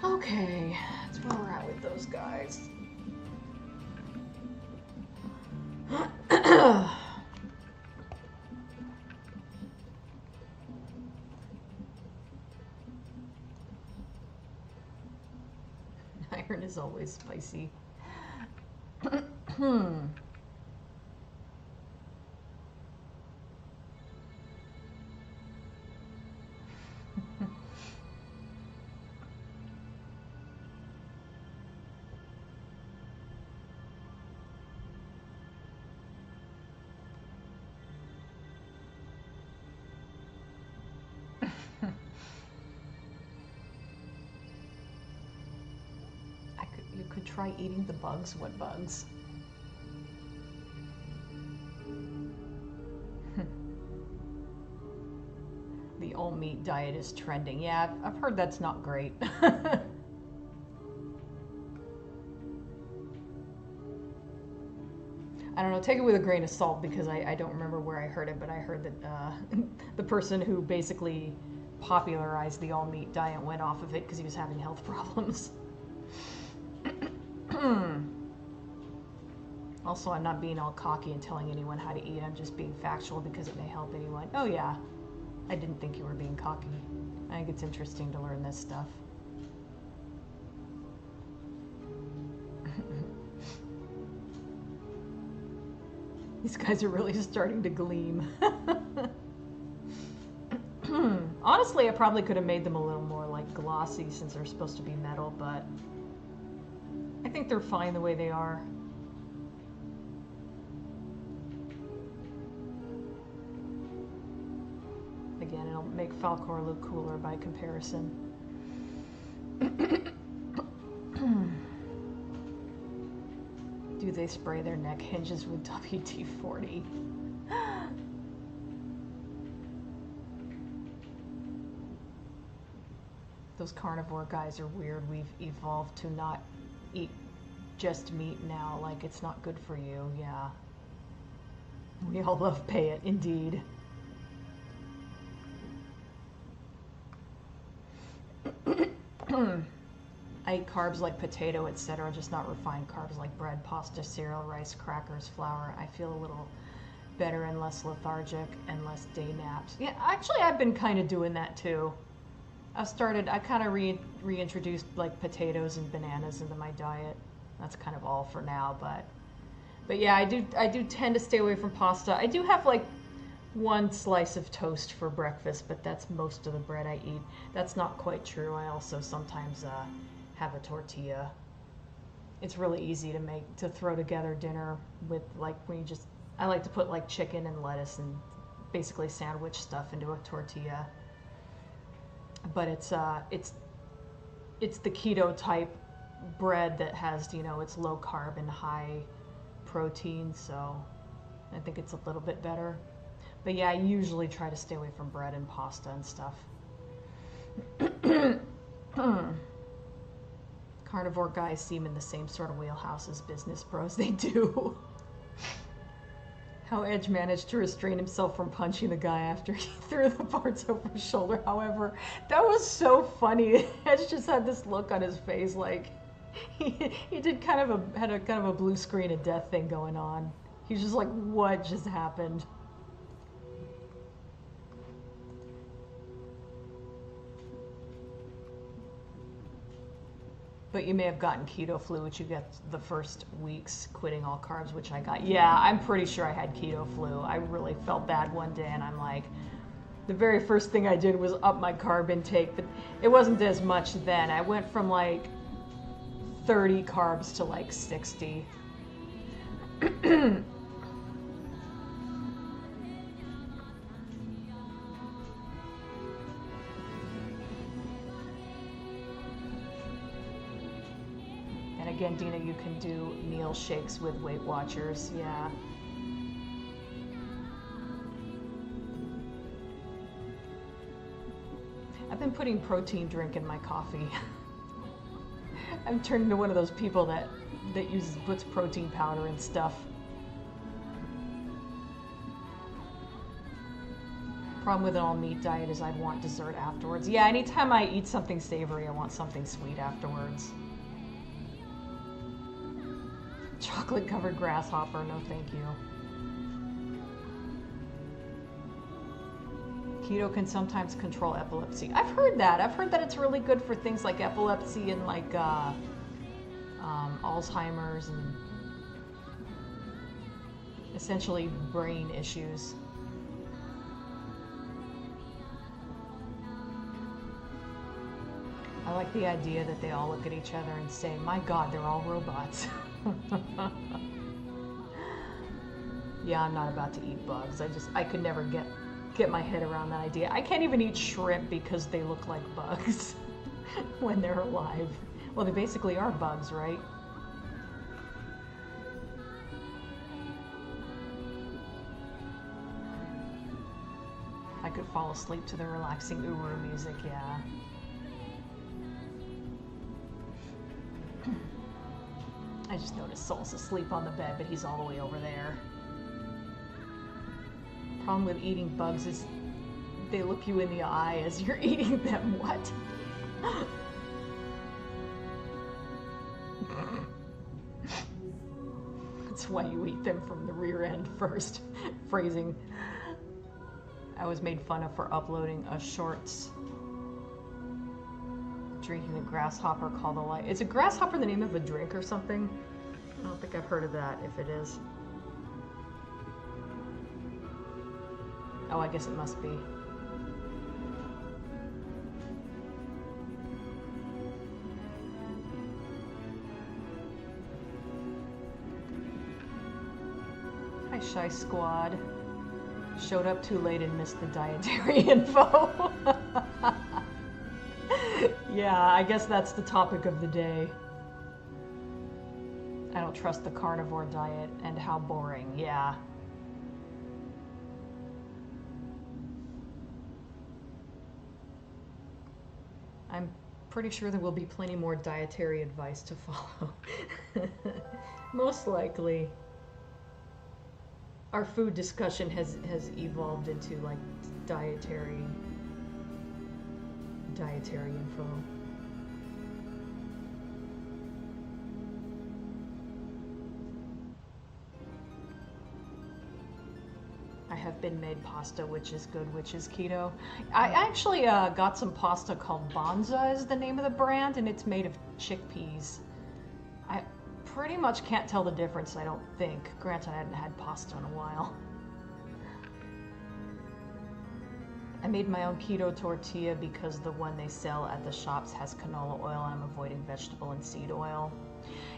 [SPEAKER 1] Okay, that's where we're at with those guys. Iron is always spicy. You could try eating the bugs. What bugs? The all meat diet is trending. Yeah, I've heard that's not great. I don't know, take it with a grain of salt because I don't remember where I heard it, but I heard that the person who basically popularized the all meat diet went off of it because he was having health problems. Also, I'm not being all cocky and telling anyone how to eat. I'm just being factual because it may help anyone. Oh yeah, I didn't think you were being cocky. I think it's interesting to learn this stuff. These guys are really starting to gleam. Honestly, I probably could have made them a little more like glossy since they're supposed to be metal, but I think they're fine the way they are. Again, it'll make Falcor look cooler by comparison. Do they spray their neck hinges with WD-40? Those carnivore guys are weird. We've evolved to not eat just meat now, like it's not good for you, yeah. We all love pay it, indeed. I eat carbs like potato, etc., just not refined carbs like bread, pasta, cereal, rice, crackers, flour. I feel a little better and less lethargic and less day naps. Yeah, actually, I've been kind of doing that too. I kind of reintroduced like potatoes and bananas into my diet. That's kind of all for now, but yeah, I do tend to stay away from pasta. I do have like one slice of toast for breakfast, but that's most of the bread I eat. That's not quite true. I also sometimes have a tortilla. It's really easy to throw together dinner with like I like to put like chicken and lettuce and basically sandwich stuff into a tortilla. But it's the keto type bread that has, it's low carb and high protein, so I think it's a little bit better. But yeah, I usually try to stay away from bread and pasta and stuff. Carnivore guys seem in the same sort of wheelhouse as business bros. They do. How Edge managed to restrain himself from punching the guy after he threw the parts over his shoulder. However, that was so funny. Edge just had this look on his face, like he had kind of a blue screen of death thing going on. He's just like, what just happened? But you may have gotten keto flu, which you get the first weeks quitting all carbs, which I got. Yeah, I'm pretty sure I had keto flu. I really felt bad one day, and I'm like, the very first thing I did was up my carb intake, but it wasn't as much then. I went from like 30 carbs to like 60. Again, Dina, you can do meal shakes with Weight Watchers, yeah. I've been putting protein drink in my coffee. I'm turning into one of those people that puts protein powder and stuff. Problem with an all meat diet is I'd want dessert afterwards. Yeah, anytime I eat something savory, I want something sweet afterwards. Chocolate covered grasshopper, no thank you. Keto can sometimes control epilepsy. I've heard that. I've heard that it's really good for things like epilepsy and like Alzheimer's and essentially brain issues. I like the idea that they all look at each other and say, my God, they're all robots. Yeah, I'm not about to eat bugs. I could never get my head around that idea. I can't even eat shrimp because they look like bugs when they're alive. Well, they basically are bugs, right? I could fall asleep to the relaxing Uru music, yeah. I just noticed Soul's asleep on the bed, but he's all the way over there. Problem with eating bugs is they look you in the eye as you're eating them. What? That's why you eat them from the rear end first. Phrasing. I was made fun of for uploading a shorts drinking a grasshopper called a light. Is a grasshopper the name of a drink or something? I don't think I've heard of that, if it is. Oh, I guess it must be. Hi, Shy Squad. Showed up too late and missed the dietary info. Yeah, I guess that's the topic of the day. I don't trust the carnivore diet and how boring, yeah. I'm pretty sure there will be plenty more dietary advice to follow. Most likely. Our food discussion has evolved into like dietary info. I have been made pasta, which is good, which is keto. I actually got some pasta called Bonza is the name of the brand, and it's made of chickpeas. I pretty much can't tell the difference, I don't think. Granted, I hadn't had pasta in a while. I made my own keto tortilla because the one they sell at the shops has canola oil. I'm avoiding vegetable and seed oil.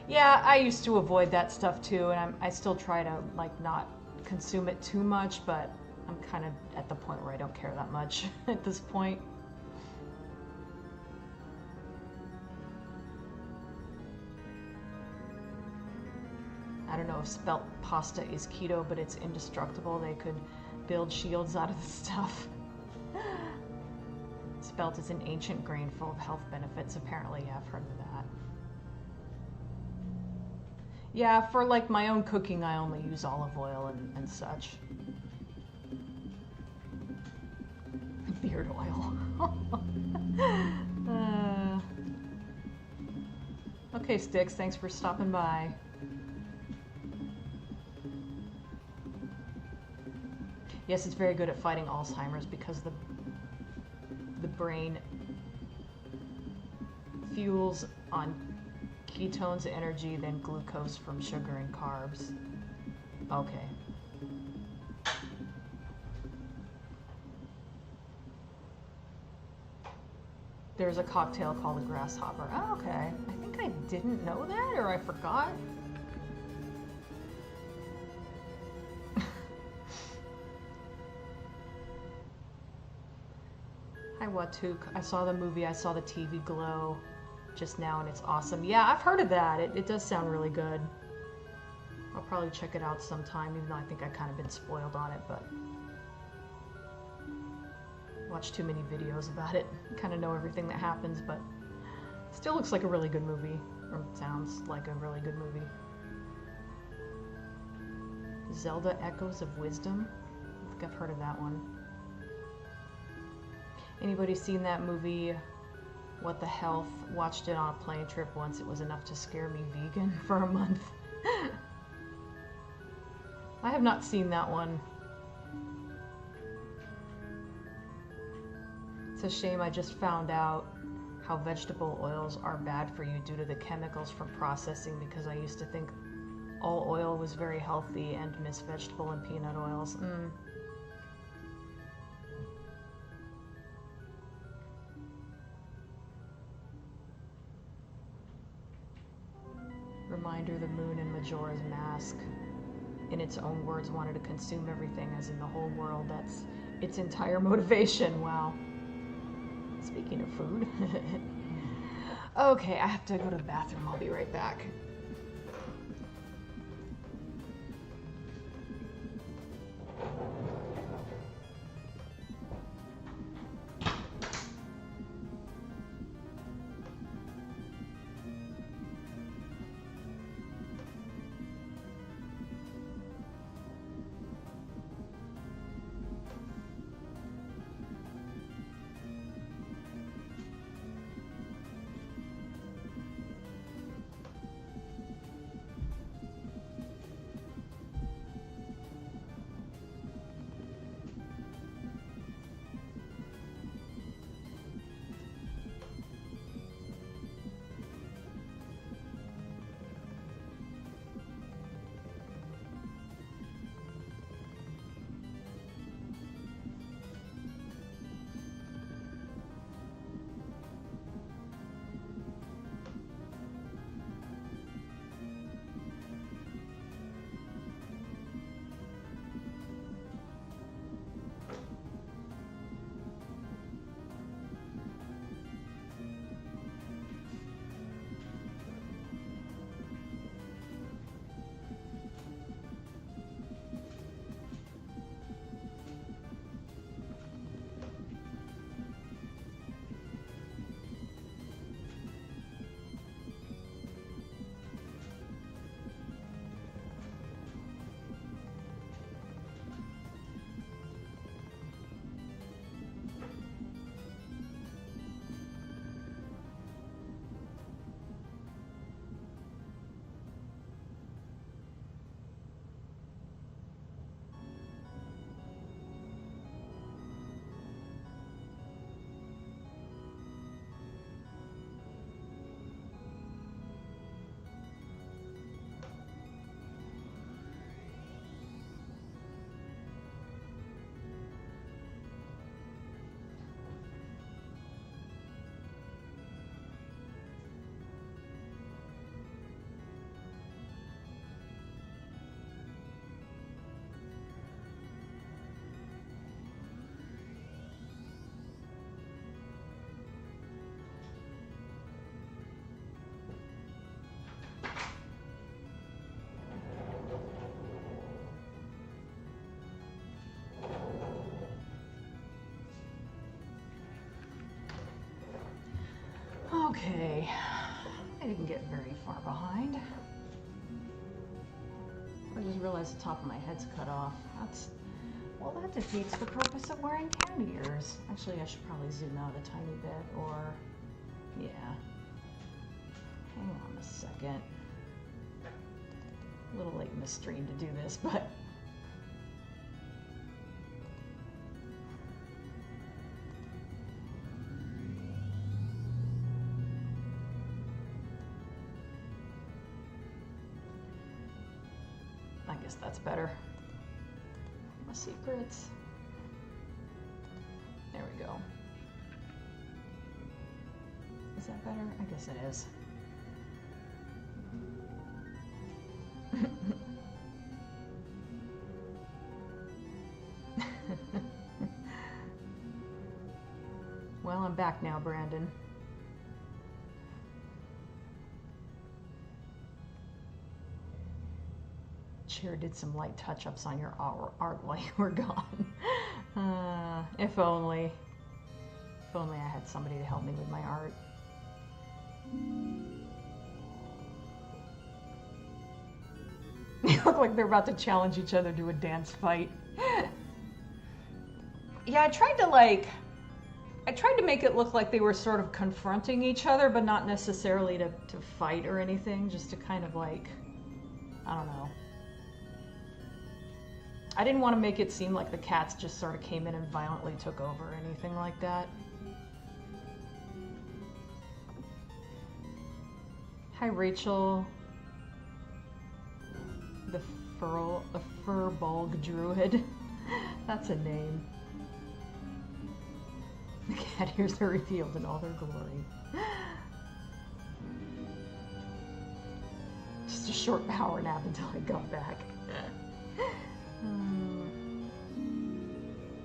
[SPEAKER 1] Yeah, I used to avoid that stuff too, and I still try to like not consume it too much, but I'm kind of at the point where I don't care that much at this point. I don't know if spelt pasta is keto, but it's indestructible. They could build shields out of the stuff. Spelt is an ancient grain full of health benefits. Apparently, I've heard of that. Yeah, for like my own cooking, I only use olive oil and such. Beard oil. Okay, Sticks, thanks for stopping by. Yes, it's very good at fighting Alzheimer's because the brain fuels on ketones, energy, then glucose from sugar and carbs. Okay. There's a cocktail called a grasshopper. Oh, okay. I think I didn't know that, or I forgot. Hi, Watuk. I saw the movie, I saw the TV Glow just now, and it's awesome. Yeah, I've heard of that. It does sound really good. I'll probably check it out sometime, even though I think I've kind of been spoiled on it, but watched too many videos about it. Kind of know everything that happens, but still looks like a really good movie, or sounds like a really good movie. Zelda Echoes of Wisdom? I think I've heard of that one. Anybody seen that movie, What the Health? Watched it on a plane trip once. It was enough to scare me vegan for a month. I have not seen that one. It's a shame. I just found out how vegetable oils are bad for you due to the chemicals from processing, because I used to think all oil was very healthy and miss vegetable and peanut oils. Reminder, the moon in Majora's Mask, in its own words, wanted to consume everything, as in the whole world. That's its entire motivation. Wow. Speaking of food. Okay, I have to go to the bathroom. I'll be right back. Okay, I didn't get very far behind. I just realized the top of my head's cut off. Well, that defeats the purpose of wearing cat ears. Actually, I should probably zoom out a tiny bit, or, yeah. Hang on a second. A little late in the stream to do this, but guess that's better. My secrets. There we go. Is that better? I guess it is. Well, I'm back now, Brandon. Chair did some light touch-ups on your art while you were gone. If only. If only I had somebody to help me with my art. They look like they're about to challenge each other to a dance fight. Yeah, I tried to make it look like they were sort of confronting each other, but not necessarily to fight or anything, just to kind of like, I don't know. I didn't want to make it seem like the cats just sort of came in and violently took over or anything like that. Hi, Rachel. The Furbulg Druid. That's a name. The cat ears are revealed in all their glory. Just a short power nap until I got back.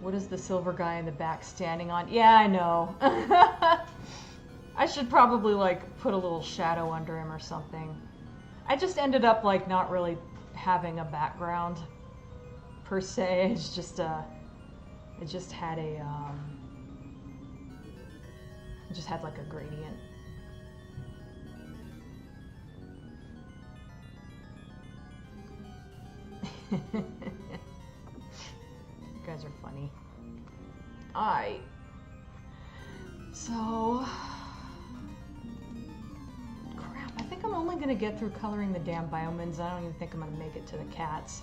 [SPEAKER 1] What is the silver guy in the back standing on? Yeah, I know. I should probably like put a little shadow under him or something. I just ended up like not really having a background per se. It's just it just had a it just had like a gradient. You guys are funny. So crap, I think I'm only gonna get through coloring the damn biomins. I don't even think I'm gonna make it to the cats.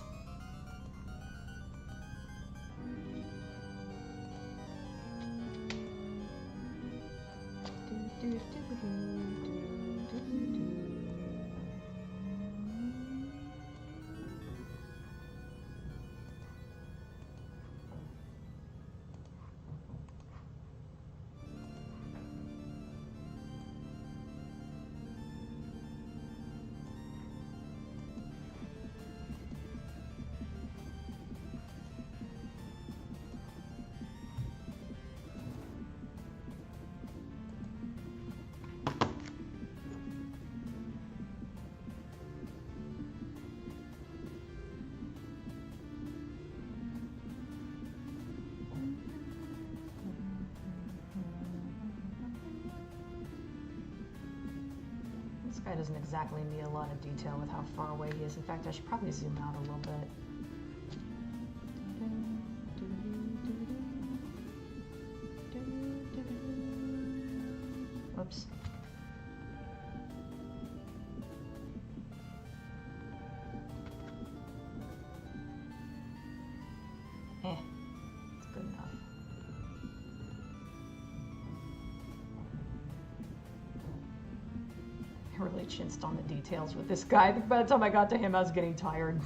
[SPEAKER 1] This guy doesn't exactly need a lot of detail with how far away he is. In fact, I should probably zoom out a little bit. Whoops. It's good enough. I really chinced on the details with this guy. By the time I got to him, I was getting tired.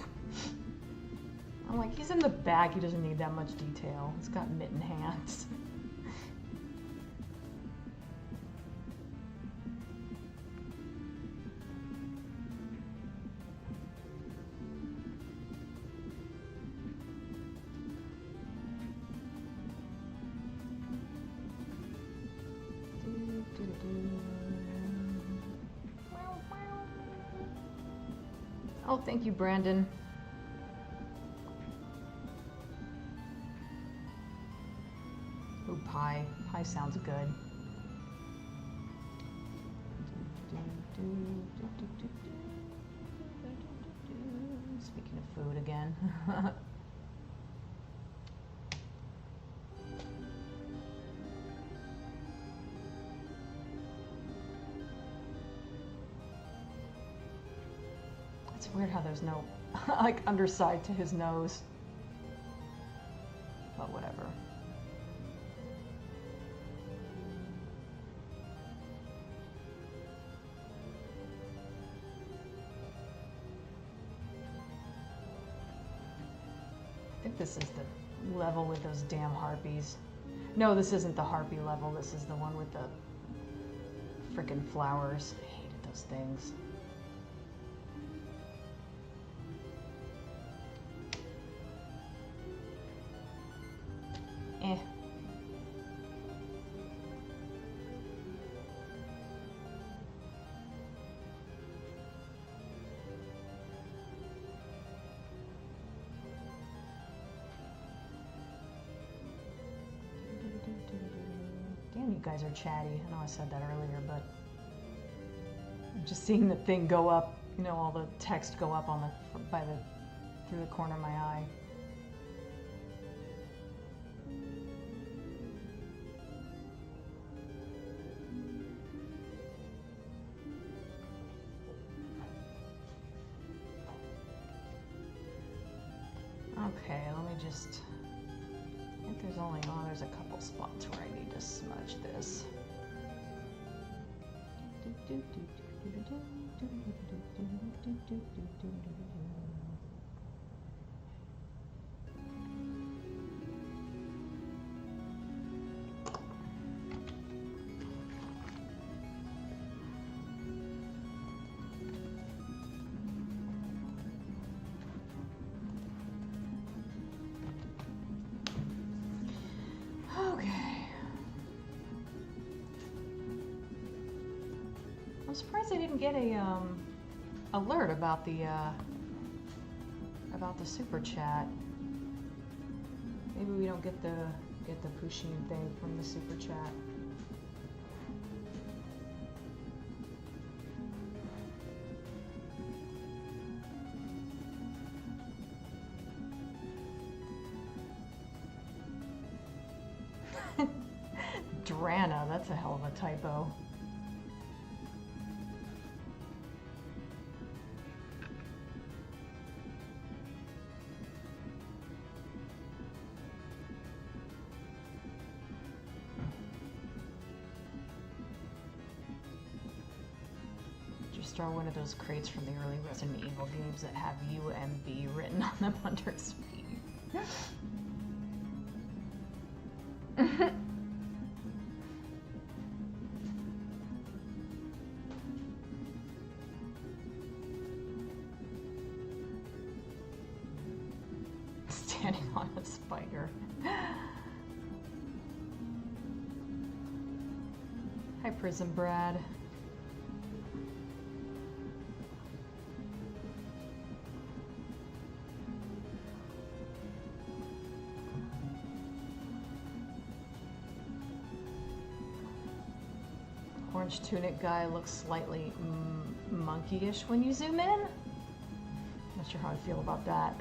[SPEAKER 1] I'm like, he's in the back. He doesn't need that much detail. He's got mitten hands. Oh, thank you, Brandon. Ooh, pie. Pie sounds good. Speaking of food again. It's weird how there's no, like, underside to his nose. But whatever. think this is the level with those damn harpies. No, this isn't the harpy level. This is the one with the frickin' flowers. I hated those things. Eh. Damn, you guys are chatty. I know I said that earlier, but I'm just seeing the thing go up, you know, all the text go up on the through the corner of my eye. Okay, let me just, I think there's only, oh, there's a couple spots where I need to smudge this. I'm surprised I didn't get a alert about the super chat. Maybe we don't get the pushing thing from the super chat. Drana, that's a hell of a typo. Or one of those crates from the early Resident Evil games that have UMB written on them under speed. Standing on a spider. Hi, Prism Brad. Orange tunic guy looks slightly monkeyish when you zoom in. Not sure how I feel about that.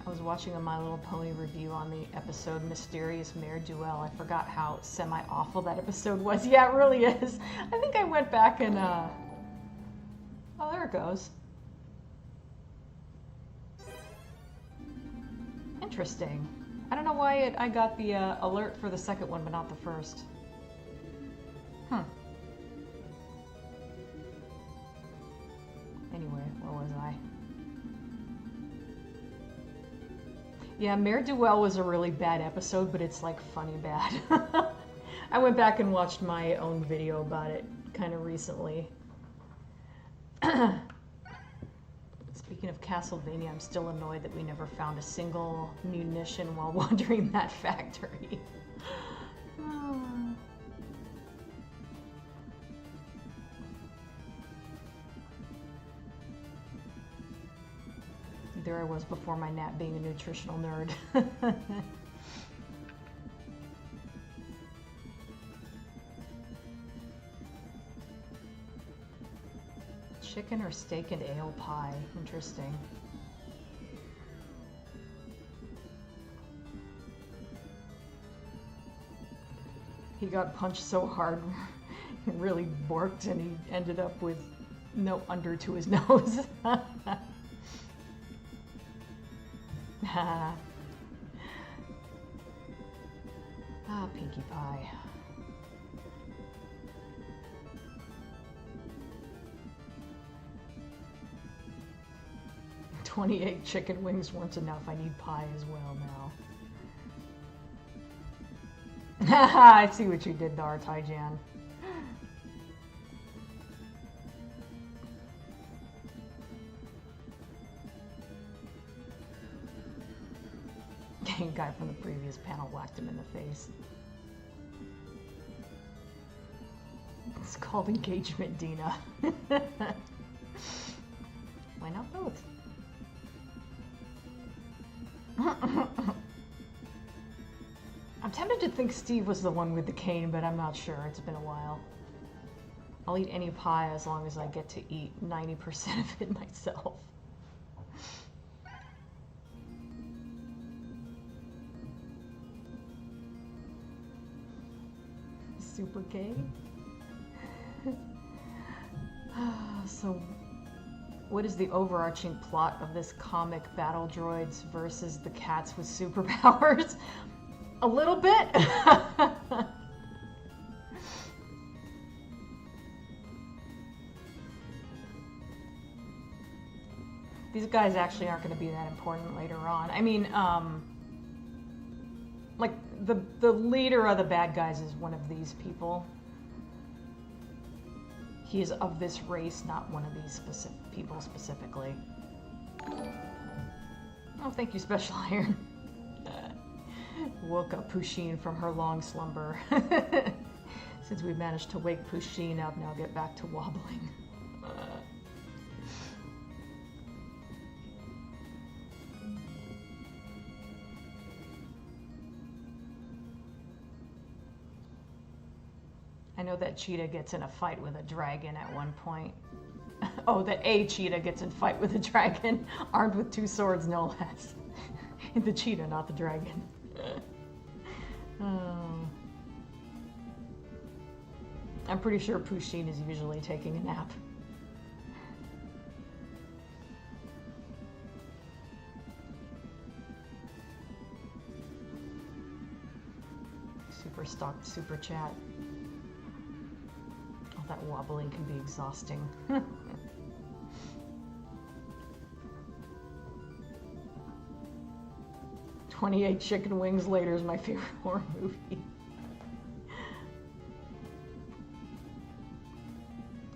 [SPEAKER 1] I was watching a My Little Pony review on the episode Mysterious Mare Duel. I forgot how semi-awful that episode was. Yeah, it really is. I think I went back and, oh, there it goes. Interesting. I don't know why I got the alert for the second one, but not the first. Anyway, where was I? Yeah, Mare Duel was a really bad episode, but it's like funny bad. I went back and watched my own video about it kind of recently. Speaking of Castlevania, I'm still annoyed that we never found a single munition while wandering that factory. There I was before my nap being a nutritional nerd. Chicken or steak and ale pie. Interesting. He got punched so hard, he really borked, and he ended up with no under to his nose. Ah, Pinkie Pie. "28 chicken wings weren't enough. I need pie as well now." I see what you did there, Taijan. Guy from the previous panel whacked him in the face. It's called engagement, Dina. Why not both? I'm tempted to think Steve was the one with the cane, but I'm not sure. It's been a while. I'll eat any pie as long as I get to eat 90% of it myself. Super K. So, what is the overarching plot of this comic? Battle droids versus the cats with superpowers? A little bit. These guys actually aren't going to be that important later on. I mean, like the leader of the bad guys is one of these people. He is of this race, not one of these people specifically. Oh, thank you, Special Iron. Woke up Pusheen from her long slumber. Since we managed to wake Pusheen up, now get back to wobbling. I know that Cheetah gets in a fight with a dragon at one point. Oh, that a Cheetah gets in a fight with a dragon, armed with 2 swords, no less. The Cheetah, not the dragon. Oh. I'm pretty sure Pusheen is usually taking a nap. Super stocked super chat. Oh, that wobbling can be exhausting. 28 chicken wings later is my favorite horror movie.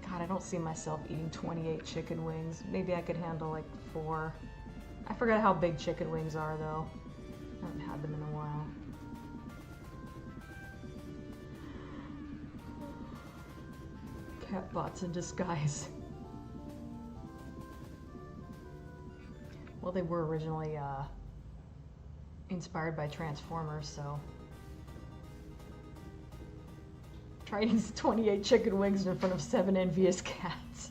[SPEAKER 1] God, I don't see myself eating 28 chicken wings. Maybe I could handle like 4. I forgot how big chicken wings are though. I haven't had them in a while. Cat bots in disguise. Well, they were originally inspired by Transformers, so try eating 28 chicken wings in front of 7 envious cats.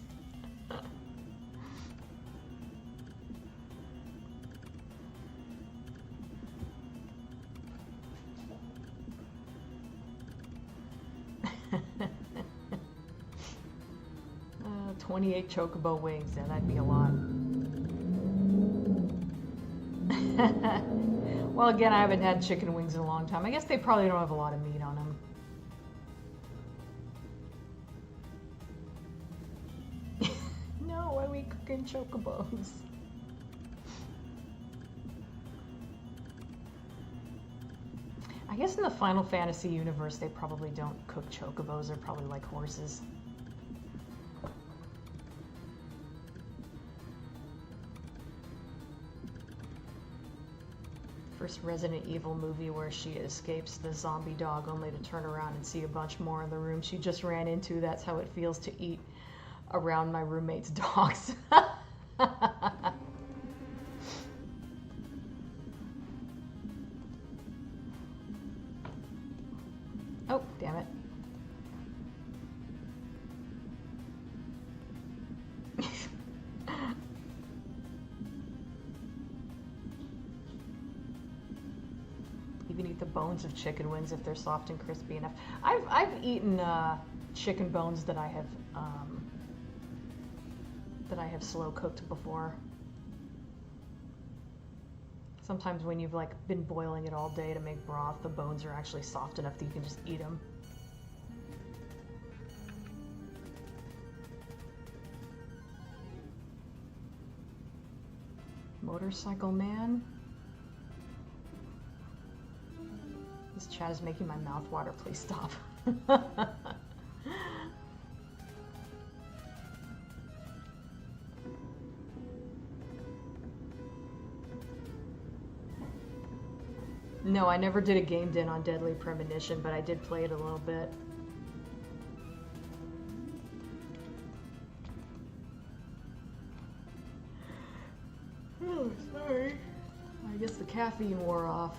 [SPEAKER 1] uh, 28 chocobo wings, yeah, that'd be a lot. Well, again, I haven't had chicken wings in a long time. I guess they probably don't have a lot of meat on them. No, why are we cooking chocobos? I guess in the Final Fantasy universe, they probably don't cook chocobos. They're probably like horses. First Resident Evil movie where she escapes the zombie dog only to turn around and see a bunch more in the room she just ran into. That's how it feels to eat around my roommate's dogs. Oh, damn it. You can eat the bones of chicken wings if they're soft and crispy enough. I've eaten chicken bones that I have slow cooked before. Sometimes when you've like been boiling it all day to make broth, the bones are actually soft enough that you can just eat them. Motorcycle man. This chat is making my mouth water. Please stop. No, I never did a game den on Deadly Premonition, but I did play it a little bit. Oh, sorry. I guess the caffeine wore off.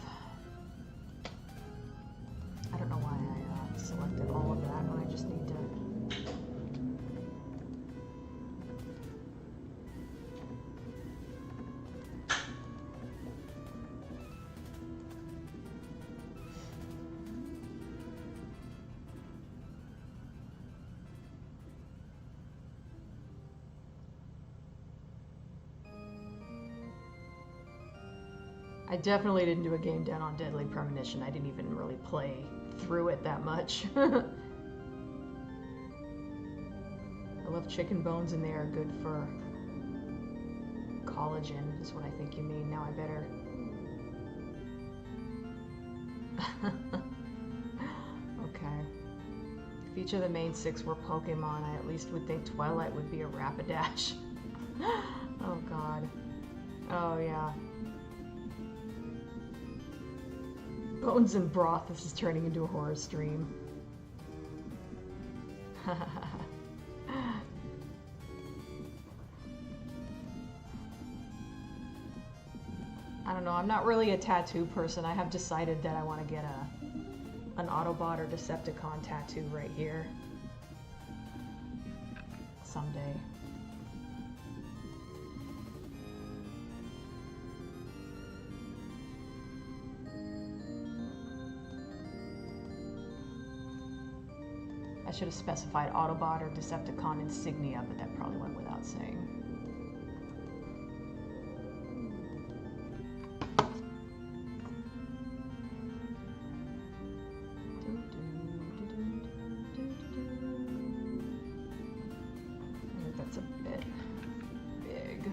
[SPEAKER 1] I don't know why I selected all of that when I just need to... I definitely didn't do a game den on Deadly Premonition. I didn't even really play through it that much. I love chicken bones and they are good for collagen, is what I think you mean. Now I better... Okay. If each of the main 6 were Pokemon, I at least would think Twilight would be a Rapidash. Oh god. Oh yeah. Bones and broth, this is turning into a horror stream. I don't know, I'm not really a tattoo person. I have decided that I want to get an Autobot or Decepticon tattoo right here. Someday. I should have specified Autobot or Decepticon insignia, but that probably went without saying. I think that's a bit big.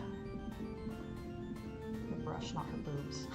[SPEAKER 1] The brush, not her boobs.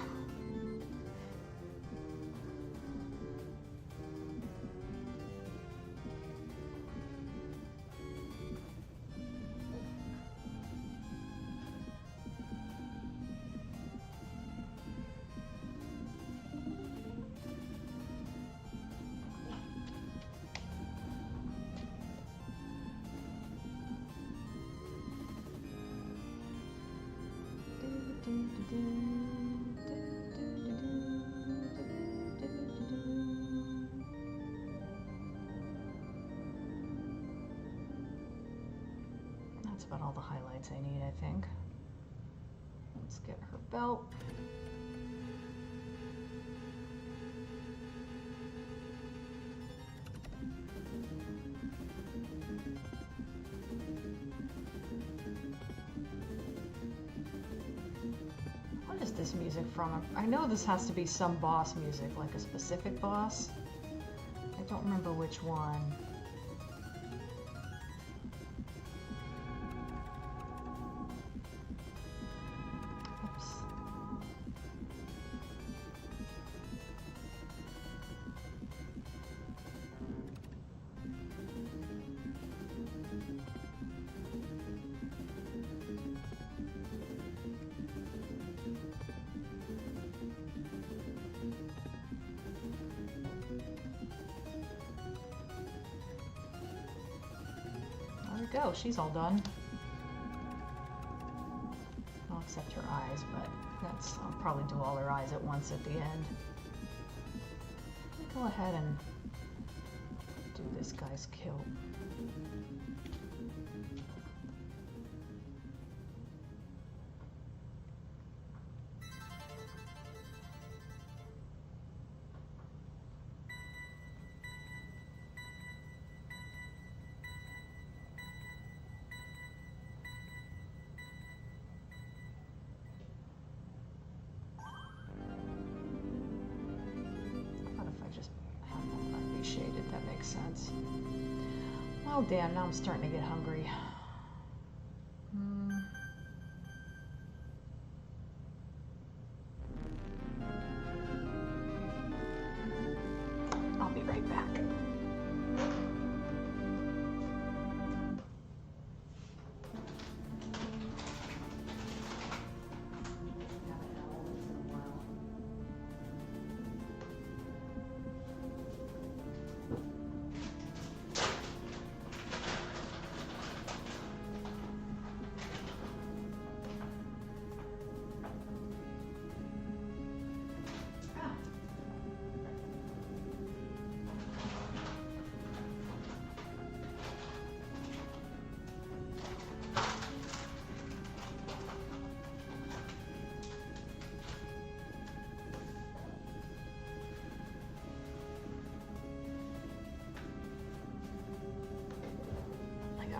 [SPEAKER 1] That's about all the highlights I need, I think. Let's get her belt. What is this music from? I know this has to be some boss music, like a specific boss. I don't remember which one. Go, she's all done. I'll accept her eyes, but I'll probably do all her eyes at once at the end. Go ahead and do this guy's kill. makes sense. Well, damn, now I'm starting to get hungry. I'll be right back.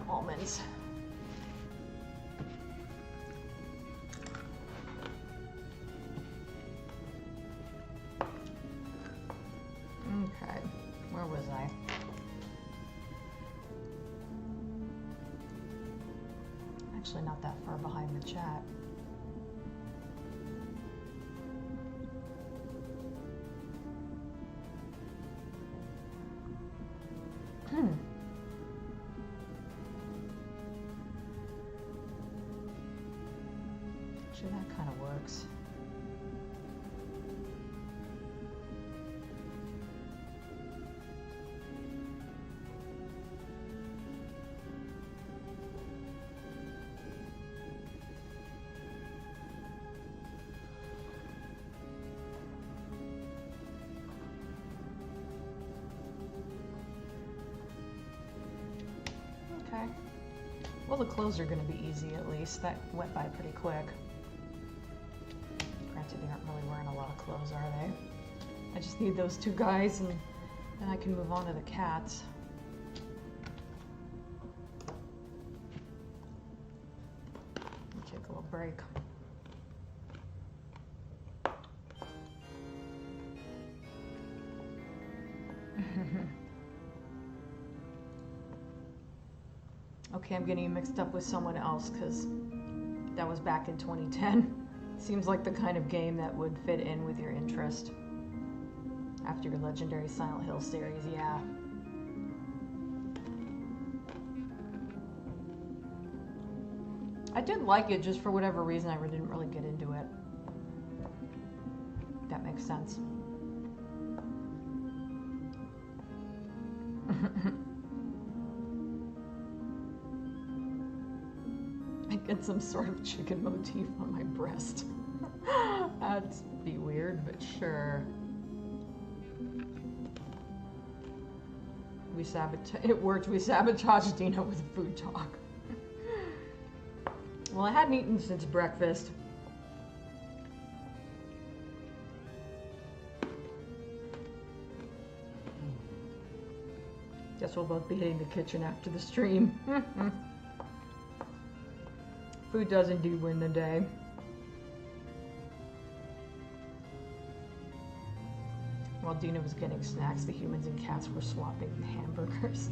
[SPEAKER 1] Almonds. Okay, where was I? Actually, not that far behind the chat. That kind of works. Okay. Well, the clothes are going to be easy at least. That went by pretty quick. They aren't really wearing a lot of clothes, are they? I just need those two guys and then I can move on to the cats. Take a little break. Okay, I'm getting mixed up with someone else because that was back in 2010. Seems like the kind of game that would fit in with your interest. After your legendary Silent Hill series, yeah. I did like it, just for whatever reason I didn't really get into it. That makes sense. I get some sort of chicken motif on my breast. That'd be weird, but sure. It worked. We sabotaged Dina with food talk. Well, I hadn't eaten since breakfast. Guess we'll both be hitting the kitchen after the stream. Food does indeed win the day. While Dina was getting snacks, the humans and cats were swapping hamburgers.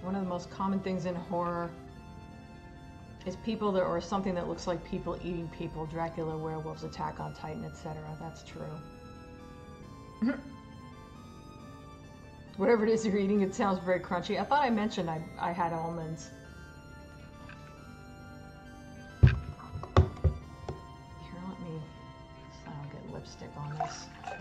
[SPEAKER 1] One of the most common things in horror is people that, or something that looks like people eating people. Dracula, werewolves, Attack on Titan, etc. That's true. Whatever it is you're eating, it sounds very crunchy. I thought I mentioned I had almonds. Lipstick on this. Yeah.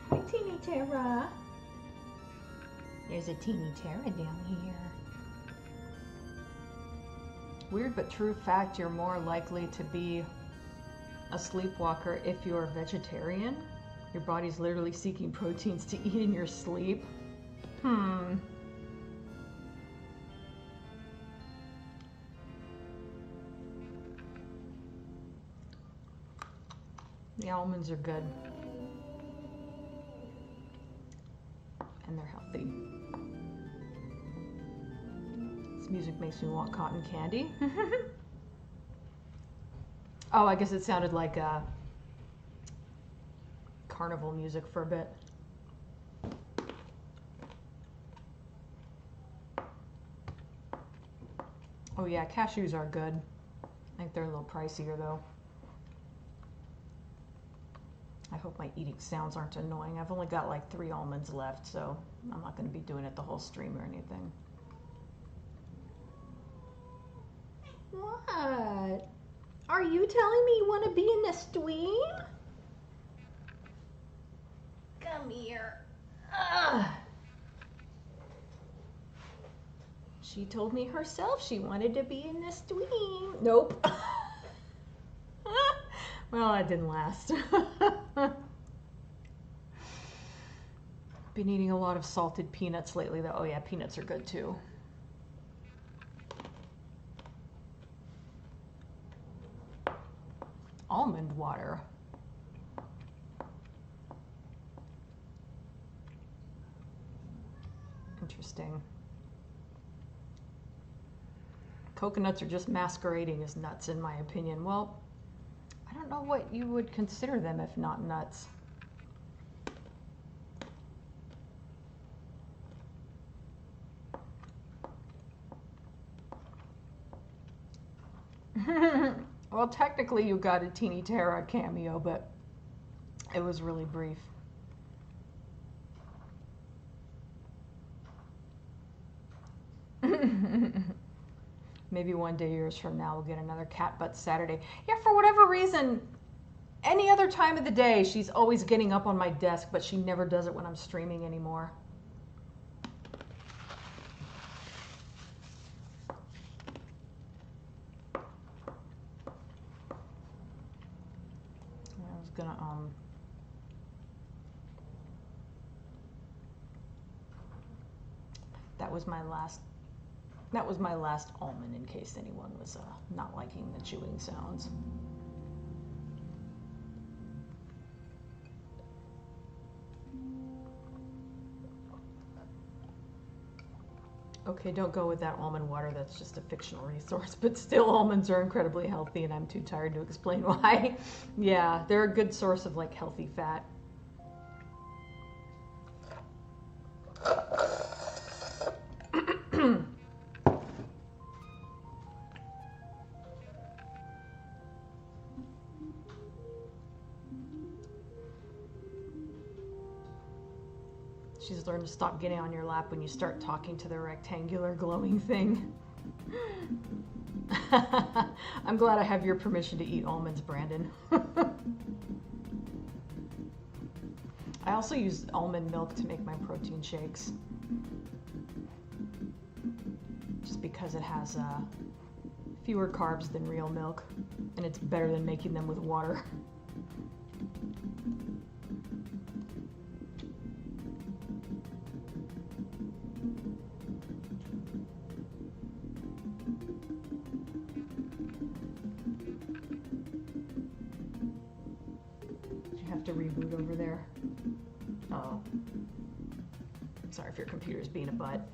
[SPEAKER 1] Hi, Teeny Tara. There's a Teeny Tara down here. Weird but true fact, you're more likely to be a sleepwalker if you're a vegetarian. Your body's literally seeking proteins to eat in your sleep. The almonds are good. healthy. This music makes me want cotton candy. Oh, I guess it sounded like carnival music for a bit. Oh yeah, cashews are good. I think they're a little pricier though. I hope my eating sounds aren't annoying. I've only got like 3 almonds left, so I'm not going to be doing it the whole stream or anything. What? Are you telling me you want to be in the stream? Come here. Ugh. She told me herself she wanted to be in the stream. Nope. Well, that didn't last. Been eating a lot of salted peanuts lately though. Oh yeah, peanuts are good too. Almond water. Interesting. Coconuts are just masquerading as nuts in my opinion. Well, I don't know what you would consider them if not nuts. Well, technically you got a Teeny Tara cameo, but it was really brief. Maybe one day, years from now, we'll get another Cat Butt Saturday. Yeah, for whatever reason, any other time of the day, she's always getting up on my desk, but she never does it when I'm streaming anymore. I was gonna, that was my last almond, in case anyone was not liking the chewing sounds. Okay, don't go with that almond water. That's just a fictional resource, but still almonds are incredibly healthy and I'm too tired to explain why. Yeah, they're a good source of like healthy fat. She's learned to stop getting on your lap when you start talking to the rectangular glowing thing. I'm glad I have your permission to eat almonds, Brandon. I also use almond milk to make my protein shakes. Just because it has fewer carbs than real milk, and it's better than making them with water. To reboot over there. Oh. Sorry if your computer's being a butt.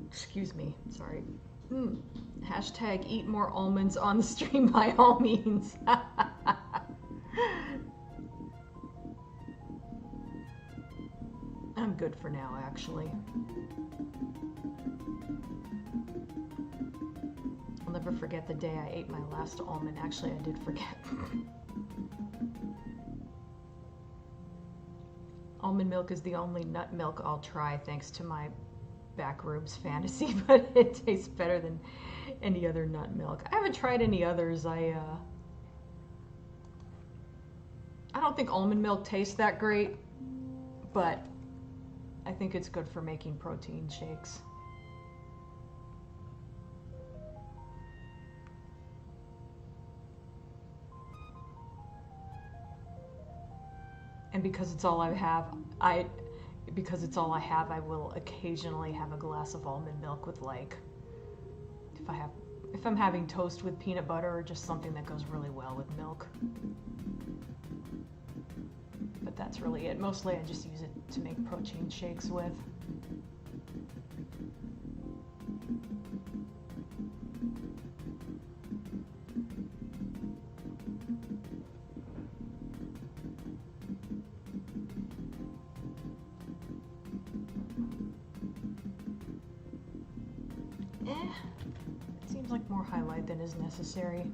[SPEAKER 1] Excuse me. Sorry. Hashtag eat more almonds on the stream by all means. I'm good for now, actually. I'll never forget the day I ate my last almond. Actually, I did forget. Almond milk is the only nut milk I'll try, thanks to my backrooms fantasy, but it tastes better than any other nut milk. I haven't tried any others. I don't think almond milk tastes that great, but I think it's good for making protein shakes. And because it's all I have, because it's all I have, I will occasionally have a glass of almond milk with, like, if I'm having toast with peanut butter or just something that goes really well with milk. But that's really it. Mostly I just use it to make protein shakes with. It seems like more highlight than is necessary.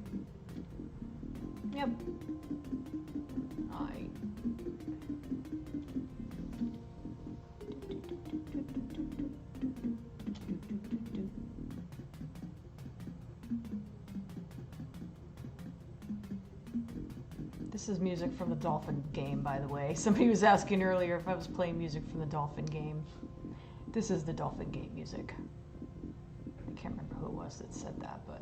[SPEAKER 1] Yep. This is music from the Dolphin game, by the way. Somebody was asking earlier if I was playing music from the Dolphin game. This is the Dolphin game music. I can't remember who it was that said that, but...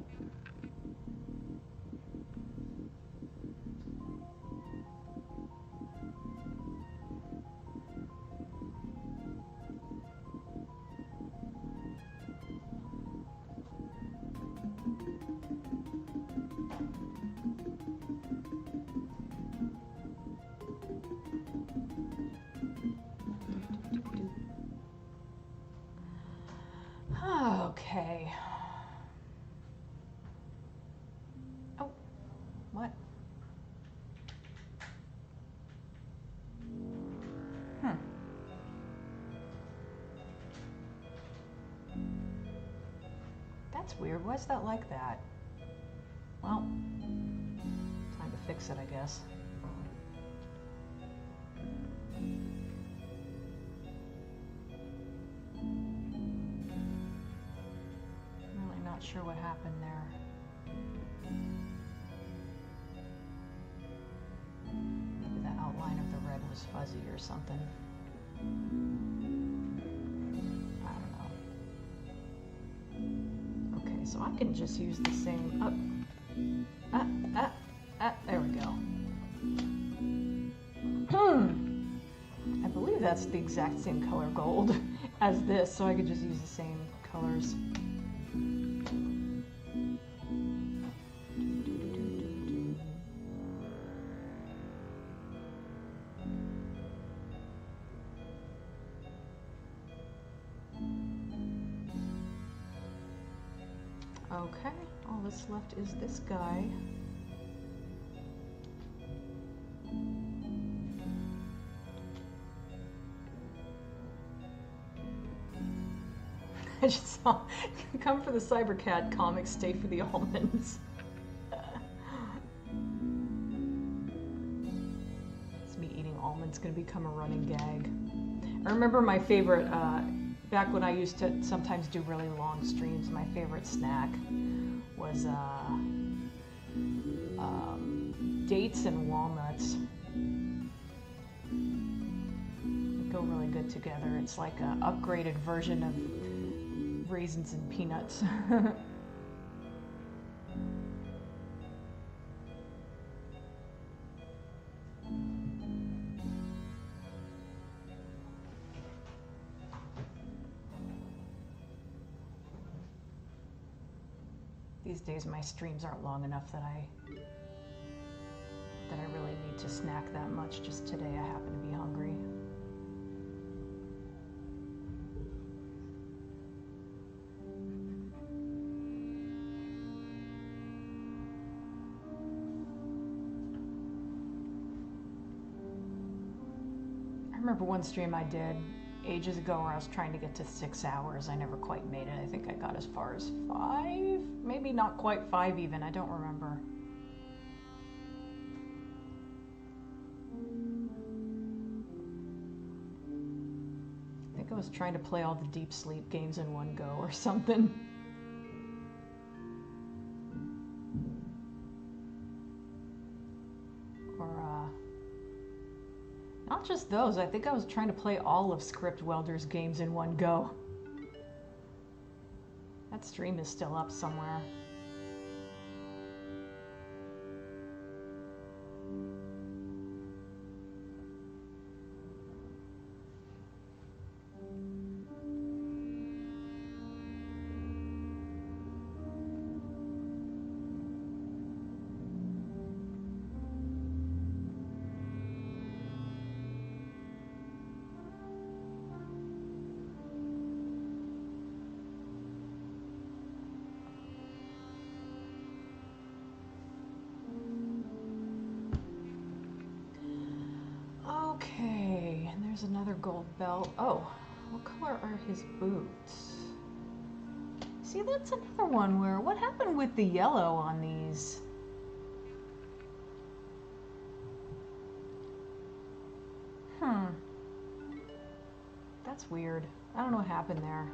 [SPEAKER 1] Okay. Oh, what? That's weird. Why is that like that? Well, time to fix it, I guess. Not sure what happened there. Maybe the outline of the red was fuzzy or something. I don't know. Okay, so I can just use the same... there we go. I believe that's the exact same color gold as this, so I could just use the same colors. Okay, all that's left is this guy. I just saw, come for the Cyborcat comics, stay for the almonds. It's me eating almonds gonna become a running gag. I remember my favorite, back when I used to sometimes do really long streams, my favorite snack was dates and walnuts. They go really good together. It's like an upgraded version of raisins and peanuts. These days my streams aren't long enough that I really need to snack that much. Just today I happen to be hungry. I remember one stream I did ages ago where I was trying to get to 6 hours. I never quite made it. I think I got as far as 5, maybe not quite 5 even, I don't remember. I think I was trying to play all the Deep Sleep games in one go or something. Not just those, I think I was trying to play all of Script Welder's games in one go. That stream is still up somewhere. Another gold belt. Oh, what color are his boots? See, that's another one where, what happened with the yellow on these? That's weird. I don't know what happened there.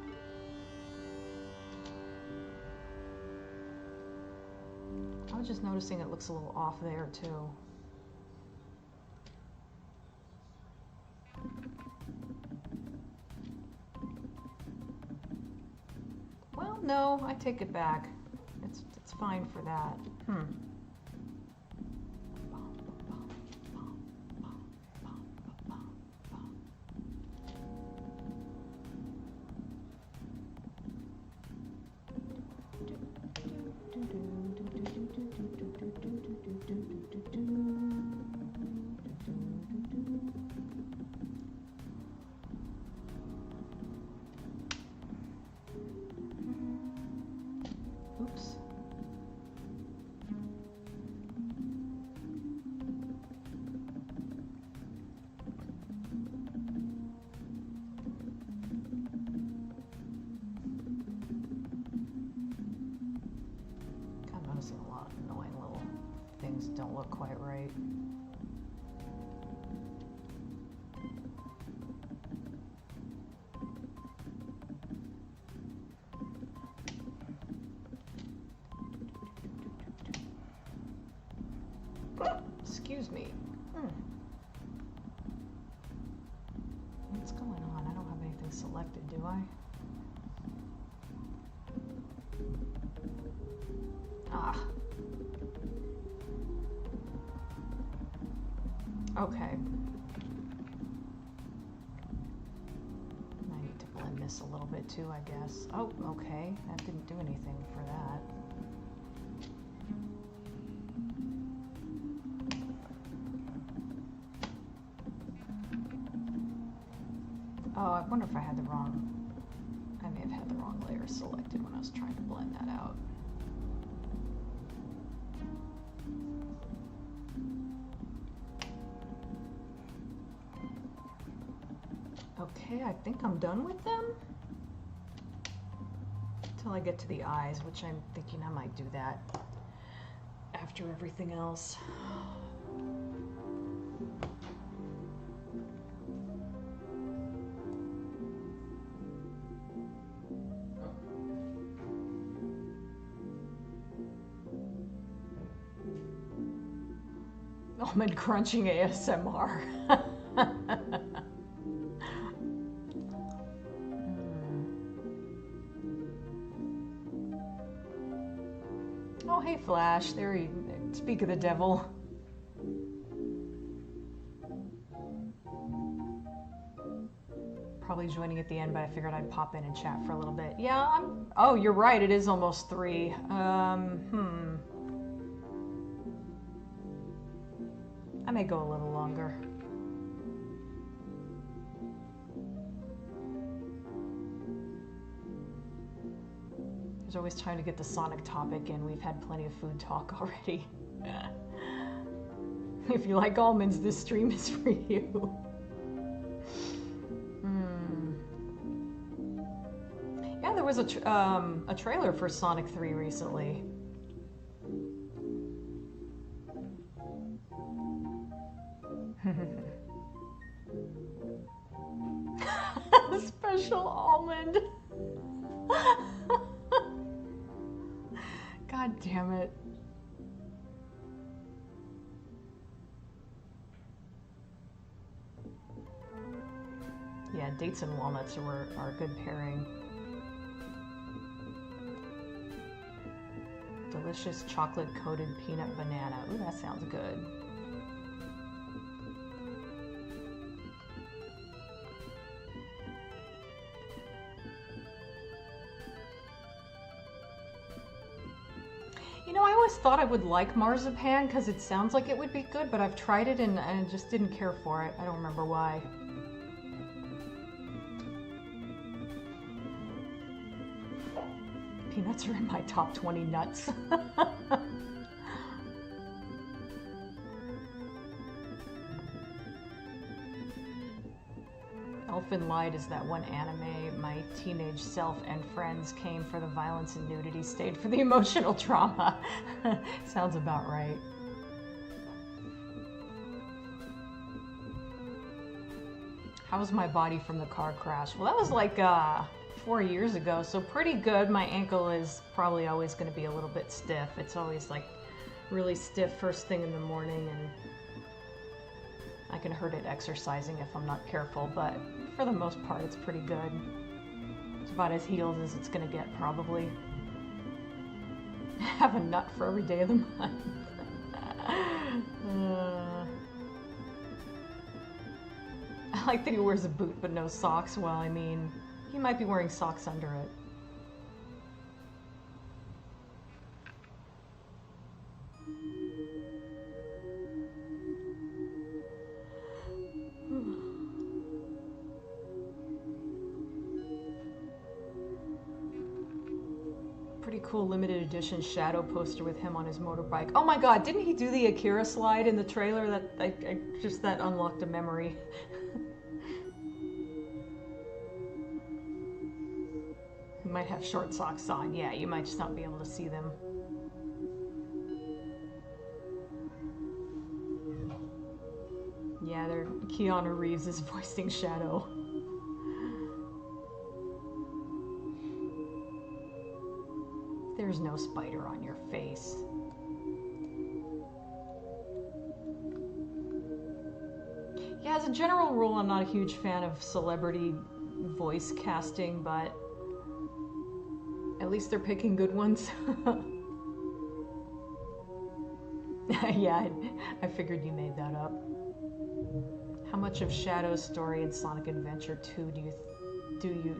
[SPEAKER 1] I was just noticing it looks a little off there too. Well, no, I take it back. It's fine for that. Oops. I'm noticing a lot of annoying little things don't look quite right. Excuse me. What's going on? I don't have anything selected, do I? Ah. Okay. I need to blend this a little bit too, I guess. Oh, okay. That didn't do anything for that. Oh, I wonder if I had the wrong... I may have had the wrong layer selected when I was trying to blend that out. Okay, I think I'm done with them. Until I get to the eyes, which I'm thinking I might do that after everything else. Almond crunching ASMR. Oh, hey, Flash. There you speak of the devil. Probably joining at the end, but I figured I'd pop in and chat for a little bit. Yeah, oh, you're right. It is almost 3. I may go a little longer. There's always time to get the Sonic topic in. We've had plenty of food talk already. If you like almonds, this stream is for you. Yeah, there was a trailer for Sonic 3 recently. Special almond. God damn it. Yeah, dates and walnuts are a good pairing. Delicious chocolate coated peanut banana. Ooh, that sounds good. You know, I always thought I would like marzipan because it sounds like it would be good, but I've tried it and just didn't care for it. I don't remember why. Peanuts are in my top 20 nuts. Elfin Light is that one anime. My teenage self and friends came for the violence and nudity, stayed for the emotional trauma. Sounds about right. How was my body from the car crash? Well, that was like 4 years ago, so pretty good. My ankle is probably always going to be a little bit stiff. It's always like really stiff first thing in the morning, and I can hurt it exercising if I'm not careful, but for the most part it's pretty good. It's about as healed as it's going to get, probably. Have a nut for every day of the month. I like that he wears a boot but no socks. Well, I mean, he might be wearing socks under it. Pretty cool limited edition Shadow poster with him on his motorbike. Oh my god, didn't he do the Akira slide in the trailer? That unlocked a memory. He might have short socks on. Yeah, you might just not be able to see them. Yeah, Keanu Reeves is voicing Shadow. There's no spider on your face. Yeah, as a general rule, I'm not a huge fan of celebrity voice casting, but at least they're picking good ones. Yeah, I figured you made that up. How much of Shadow's story in Sonic Adventure 2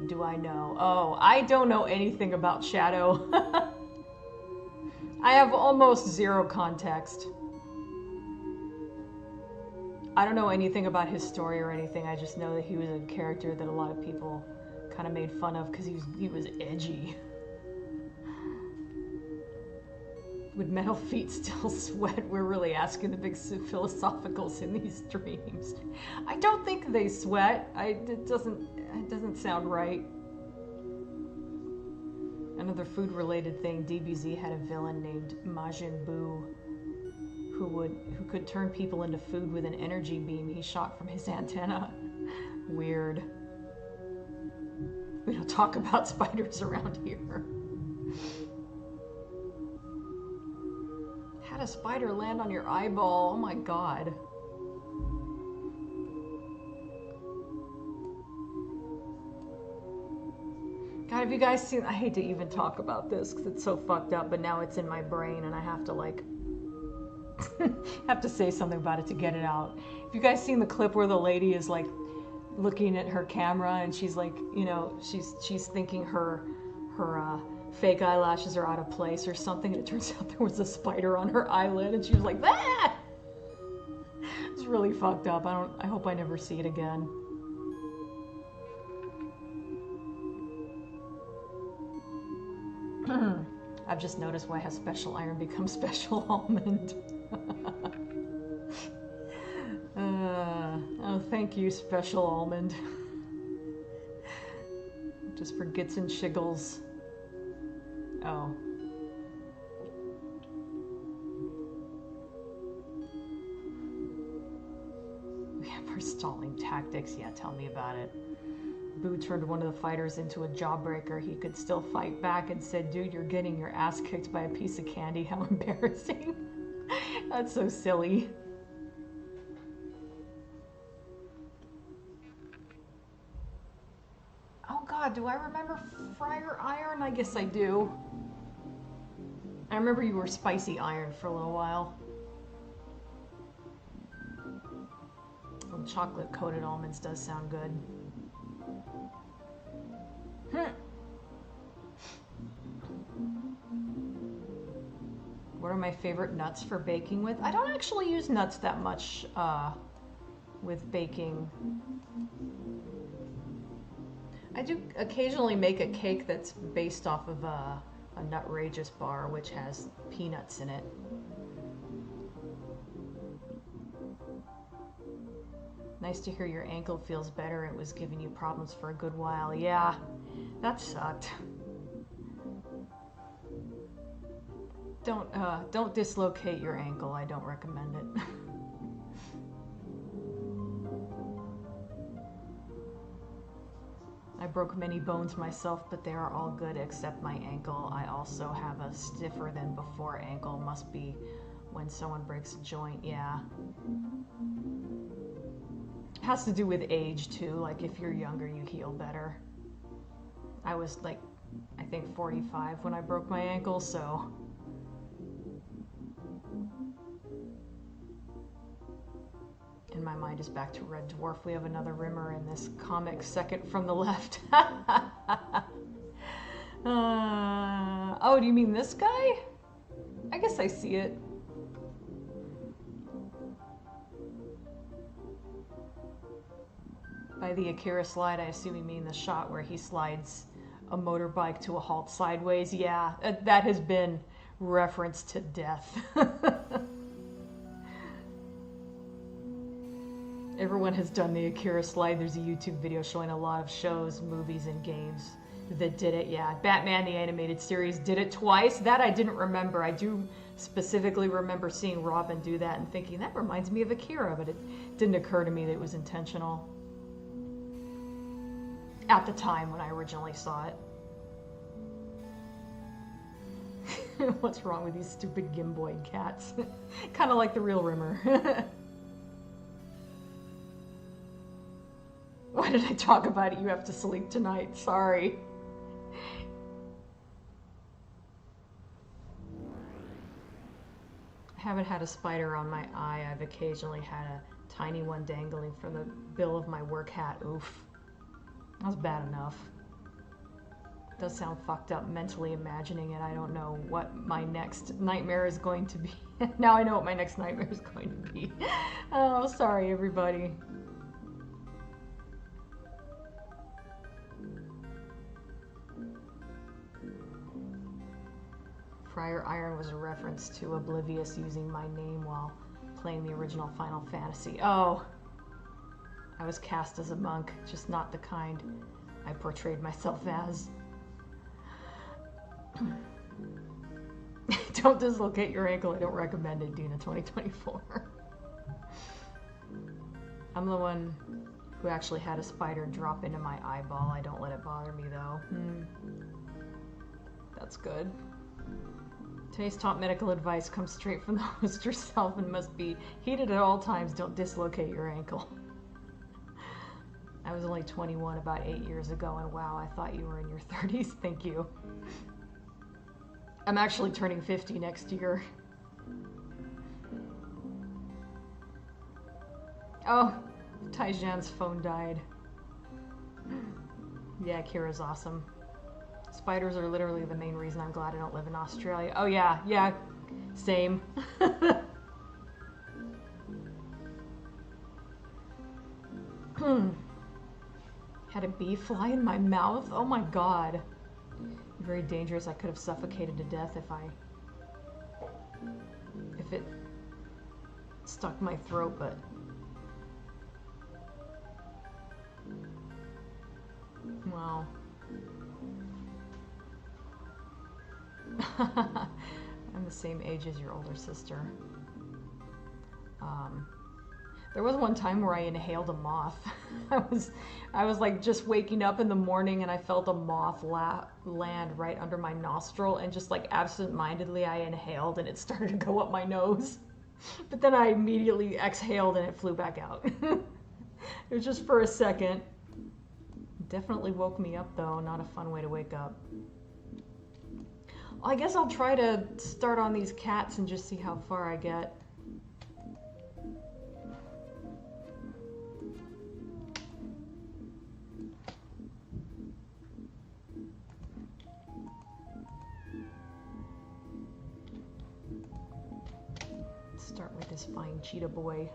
[SPEAKER 1] do I know? Oh, I don't know anything about Shadow. I have almost zero context. I don't know anything about his story or anything. I just know that he was a character that a lot of people kind of made fun of because he was edgy. Would metal feet still sweat? We're really asking the big philosophicals in these streams. I don't think they sweat. It doesn't sound right. Another food-related thing, DBZ had a villain named Majin Buu who could turn people into food with an energy beam he shot from his antenna. Weird. We don't talk about spiders around here. Had a spider land on your eyeball. Oh my god. God, have you guys seen... I hate to even talk about this because it's so fucked up, but now it's in my brain and I have to, like... have to say something about it to get it out. Have you guys seen the clip where the lady is, like, looking at her camera and she's, like, you know, she's thinking her fake eyelashes are out of place or something, and it turns out there was a spider on her eyelid and she was like, ah! It's really fucked up. I hope I never see it again. I've just noticed why has Special Iron become Special Almond. Oh, thank you, Special Almond. Just for gits and shiggles. Oh. We have our stalling tactics. Yeah, tell me about it. Boo turned one of the fighters into a jawbreaker. He could still fight back and said, dude, you're getting your ass kicked by a piece of candy. How embarrassing. That's so silly. Oh god, do I remember Friar Iron? I guess I do. I remember you were Spicy Iron for a little while. Well, chocolate-coated almonds does sound good. What are my favorite nuts for baking with? I don't actually use nuts that much with baking. I do occasionally make a cake that's based off of a Nutrageous bar, which has peanuts in it. Nice to hear your ankle feels better. It was giving you problems for a good while. Yeah, that sucked. Don't dislocate your ankle. I don't recommend it. I broke many bones myself, but they are all good except my ankle. I also have a stiffer than before ankle. Must be when someone breaks a joint. Yeah. Has to do with age too. Like if you're younger, you heal better. I was like, I think 45 when I broke my ankle, so. And my mind is back to Red Dwarf. We have another Rimmer in this comic, second from the left. Oh, do you mean this guy? I guess I see it. By the Akira slide, I assume you mean the shot where he slides a motorbike to a halt sideways. Yeah, that has been referenced to death. Everyone has done the Akira slide. There's a YouTube video showing a lot of shows, movies, and games that did it. Yeah, Batman the Animated Series did it twice. That I didn't remember. I do specifically remember seeing Robin do that and thinking, that reminds me of Akira, but it didn't occur to me that it was intentional at the time when I originally saw it. What's wrong with these stupid Gimboid cats? Kind of like the real Rimmer. Why did I talk about it? You have to sleep tonight. Sorry. I haven't had a spider on my eye. I've occasionally had a tiny one dangling from the bill of my work hat. Oof. That was bad enough. It does sound fucked up mentally imagining it. I don't know what my next nightmare is going to be. Now I know what my next nightmare is going to be. Oh, sorry everybody. Friar Iron was a reference to Oblivious using my name while playing the original Final Fantasy. Oh, I was cast as a monk, just not the kind I portrayed myself as. Don't dislocate your ankle. I don't recommend it, Dina 2024. I'm the one who actually had a spider drop into my eyeball. I don't let it bother me though. That's good. Today's top medical advice comes straight from the host herself and must be heated at all times. Don't dislocate your ankle. I was only 21 about 8 years ago, and wow, I thought you were in your 30s. Thank you. I'm actually turning 50 next year. Oh, Taijan's phone died. Yeah, Kira's awesome. Spiders are literally the main reason I'm glad I don't live in Australia. Oh yeah, same. Had a bee fly in my mouth? Oh my god. Very dangerous. I could have suffocated to death if it stuck my throat, but wow. I'm the same age as your older sister. There was one time where I inhaled a moth. I was like just waking up in the morning and I felt a moth land right under my nostril, and just like absent-mindedly I inhaled and it started to go up my nose. But then I immediately exhaled and it flew back out. It was just for a second. Definitely woke me up though. Not a fun way to wake up. I guess I'll try to start on these cats and just see how far I get. Start with this fine cheetah boy.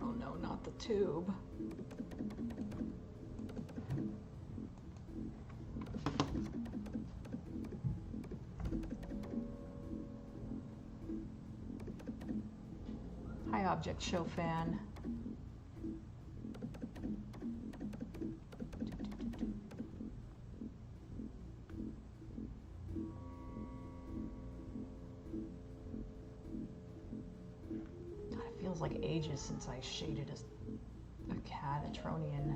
[SPEAKER 1] Oh no, not the tube. Hi, Object Show fan. God, it feels like ages since I shaded a cat, a Tronian.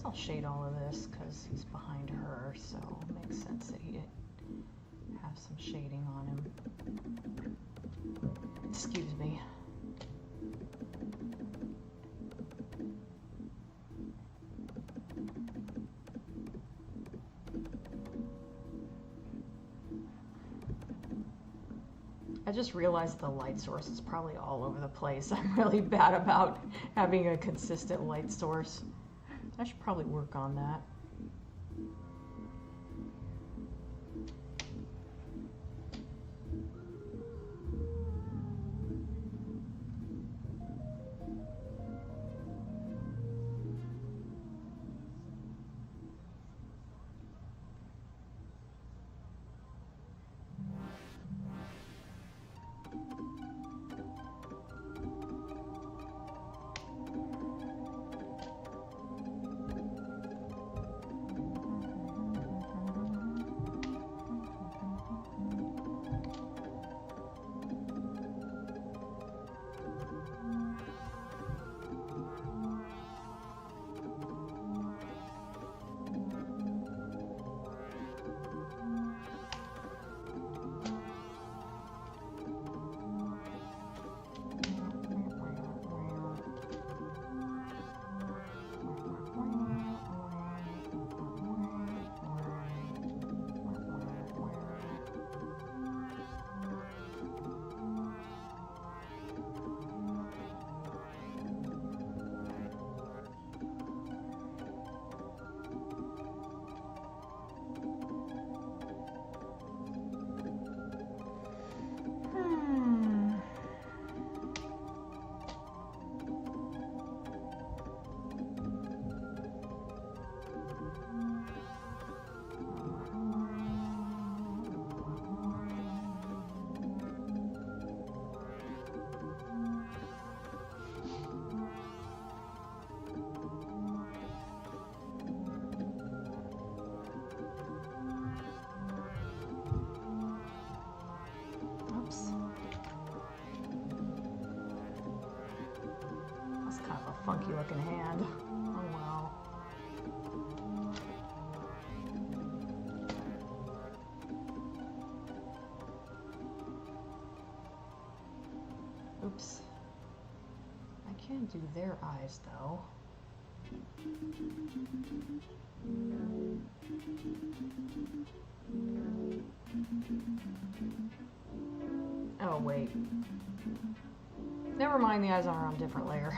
[SPEAKER 1] I'll shade all of this because he's behind her, so it makes sense that he'd have some shading on him. Excuse me. I just realized the light source is probably all over the place. I'm really bad about having a consistent light source. I should probably work on that. Funky looking hand. Oh wow. Oops. I can do their eyes though. Oh wait. Never mind, the eyes are on a different layer.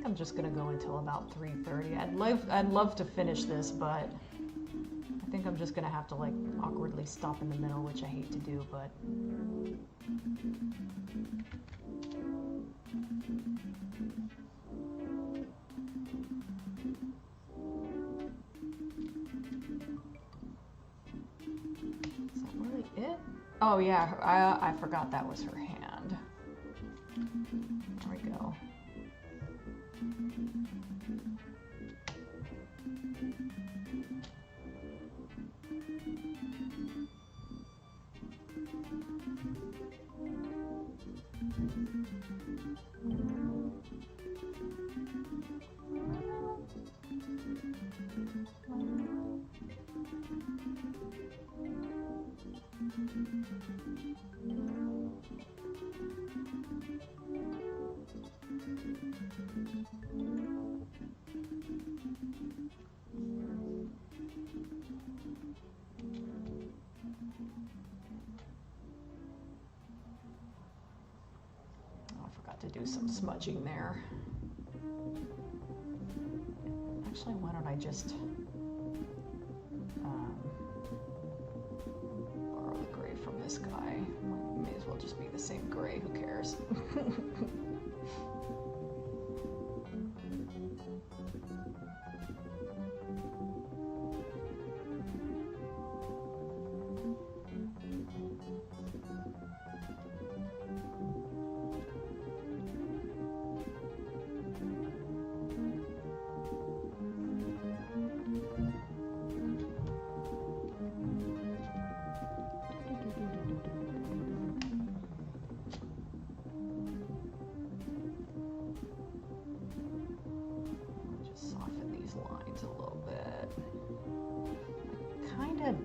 [SPEAKER 1] I'm just gonna go until about 3:30. I'd love to finish this, but I think I'm just gonna have to like awkwardly stop in the middle, which I hate to do, but is that really it? Oh yeah, I forgot that was her hand. There we go. To do some smudging there. Actually, why don't I just borrow the gray from this guy? May as well just be the same gray, who cares?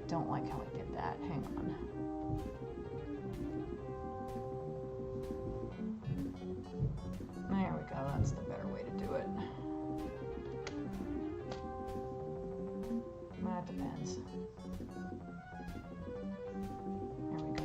[SPEAKER 1] Don't like how I did that. Hang on. There we go. That's the better way to do it. That depends. There we go.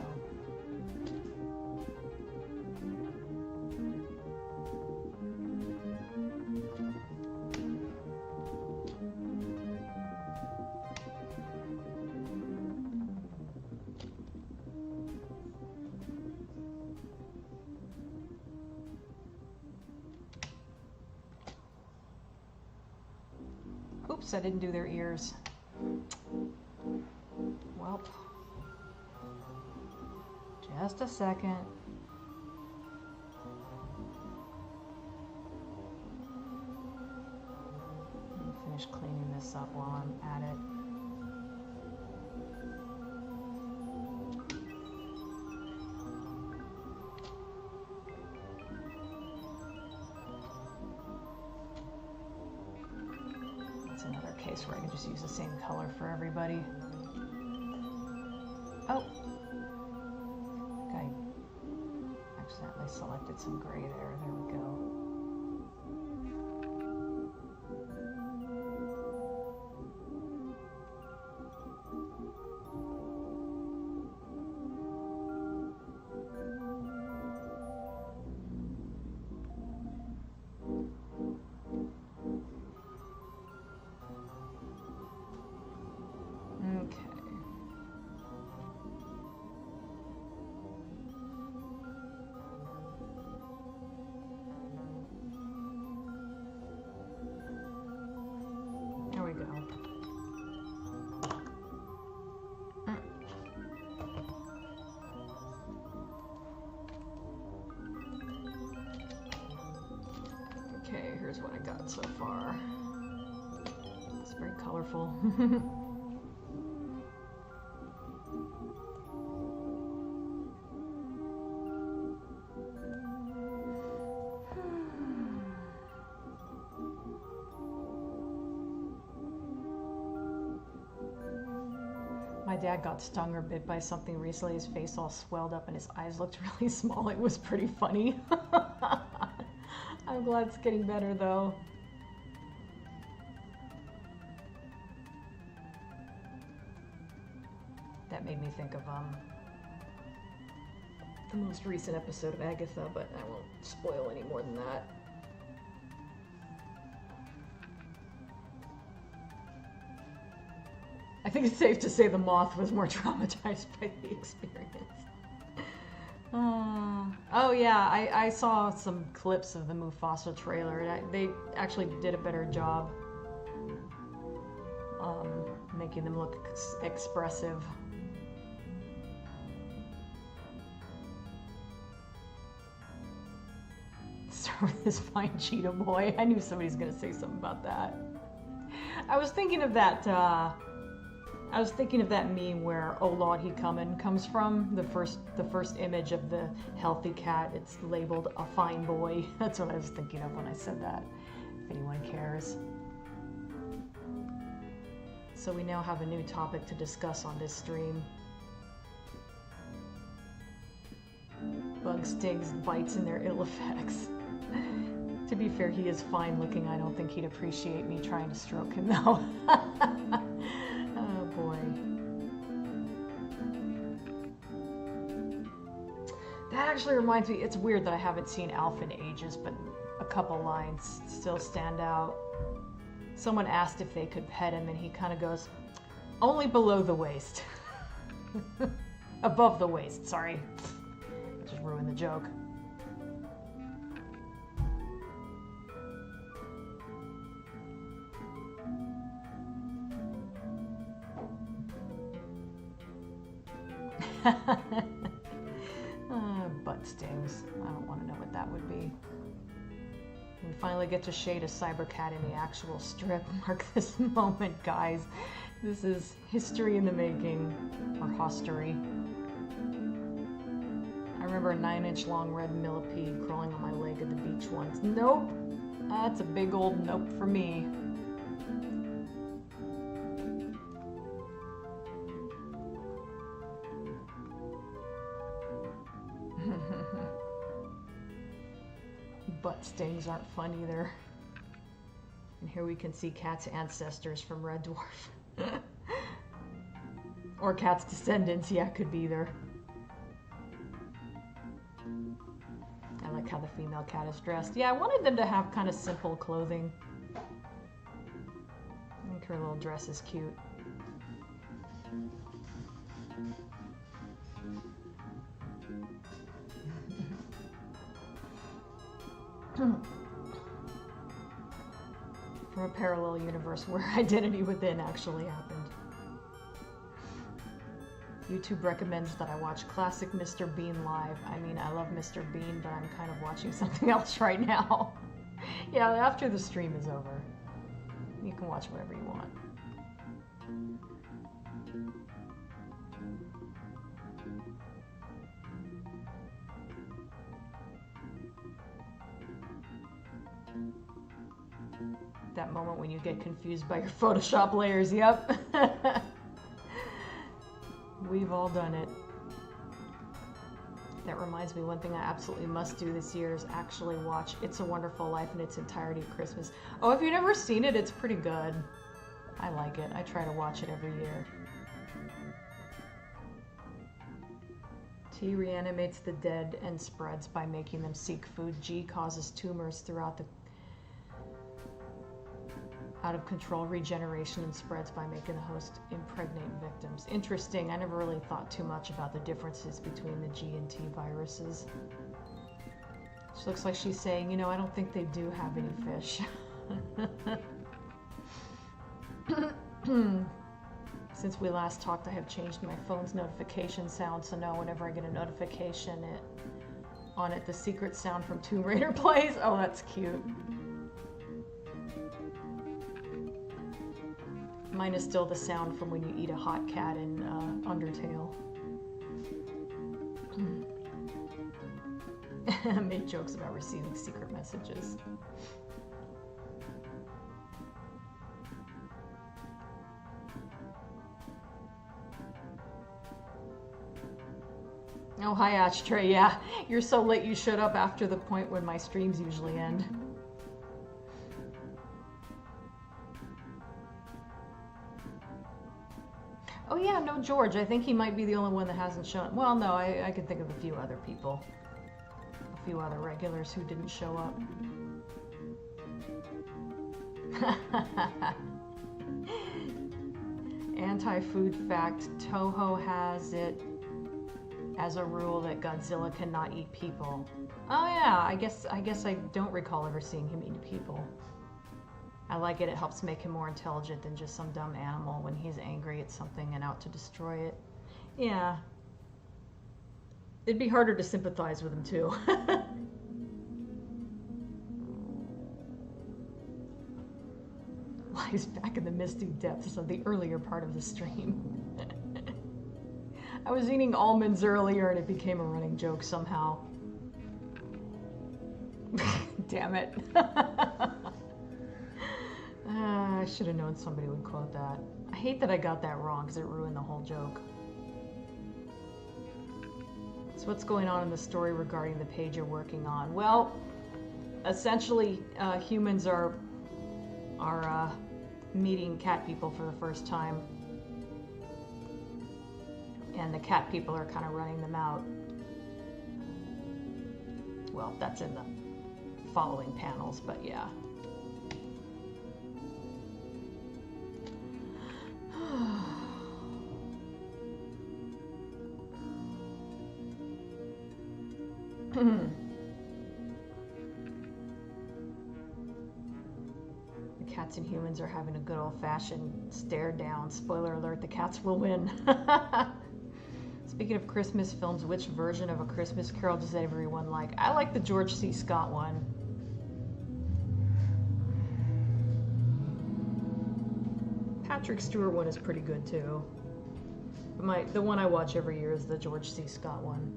[SPEAKER 1] Oops, I didn't do their ears. Well, just a second. Let me finish cleaning this up while I'm at it. Where I can just use the same color for everybody. Oh, okay. Accidentally selected some gray there. There we go. Okay, here's what I got so far. It's very colorful. My dad got stung or bit by something recently. His face all swelled up and his eyes looked really small. It was pretty funny. I'm glad it's getting better though. That made me think of the most recent episode of Agatha, but I won't spoil any more than that. I think it's safe to say the moth was more traumatized by the experience. Oh yeah, I saw some clips of the Mufasa trailer. They actually did a better job making them look expressive. Start with this fine cheetah boy. I knew somebody's gonna say something about that. I was thinking of that I was thinking of that meme where "Oh Lord, he comin'" comes from. The first image of the healthy cat. It's labeled "a fine boy." That's what I was thinking of when I said that. If anyone cares. So we now have a new topic to discuss on this stream. Bug stings, bites, and their ill effects. To be fair, he is fine looking. I don't think he'd appreciate me trying to stroke him though. Oh boy. That actually reminds me, it's weird that I haven't seen Alf in ages, but a couple lines still stand out. Someone asked if they could pet him and he kind of goes, "Only below the waist." Above the waist, sorry. Just ruined the joke. Butt stings. I don't want to know what that would be. We finally get to shade a Cybercat in the actual strip. Mark this moment, guys. This is history in the making, or hostery. I remember a 9-inch long red millipede crawling on my leg at the beach once. Nope. That's a big old nope for me. Butt stings aren't fun either. And here we can see Cat's ancestors from Red Dwarf. Or Cat's descendants, yeah, could be either. I like how the female cat is dressed. Yeah, I wanted them to have kind of simple clothing. I think her little dress is cute. From a parallel universe where Identity Within actually happened. YouTube recommends that I watch classic Mr. Bean live. I mean, I love Mr. Bean, but I'm kind of watching something else right now. Yeah, after the stream is over, you can watch whatever you want. That moment when you get confused by your Photoshop layers, yep. We've all done it. That reminds me, one thing I absolutely must do this year is actually watch It's a Wonderful Life in its entirety at Christmas. Oh, if you've never seen it, it's pretty good. I like it. I try to watch it every year. T reanimates the dead and spreads by making them seek food. G causes tumors throughout the out-of-control regeneration and spreads by making the host impregnate victims. Interesting. I never really thought too much about the differences between the G and T viruses. She looks like she's saying, you know, I don't think they do have any fish. Since we last talked, I have changed my phone's notification sound, so now whenever I get a notification on it, the secret sound from Tomb Raider plays. Oh, that's cute. Mine is still the sound from when you eat a hot cat in Undertale. I made jokes about receiving secret messages. Oh, hi, Ashtray. Yeah, you're so late you showed up after the point when my streams usually end. Oh yeah, no George. I think he might be the only one that hasn't shown. Well, no, I could think of a few other people. A few other regulars who didn't show up. Anti-food fact, Toho has it as a rule that Godzilla cannot eat people. Oh yeah, I guess I don't recall ever seeing him eat people. I like it. It helps make him more intelligent than just some dumb animal when he's angry at something and out to destroy it. Yeah. It'd be harder to sympathize with him, too. lies back in the misty depths of the earlier part of the stream. I was eating almonds earlier and it became a running joke somehow. Damn it. I should have known somebody would quote that. I hate that I got that wrong because it ruined the whole joke. So what's going on in the story regarding the page you're working on? Well, essentially, humans are meeting cat people for the first time. And the cat people are kind of running them out. Well, that's in the following panels, but yeah. The cats and humans are having a good old-fashioned stare down. Spoiler alert, the cats will win. Speaking of Christmas films, which version of A Christmas Carol does everyone like? I like the George C. Scott one. Patrick Stewart one is pretty good too. But the one I watch every year is the George C. Scott one.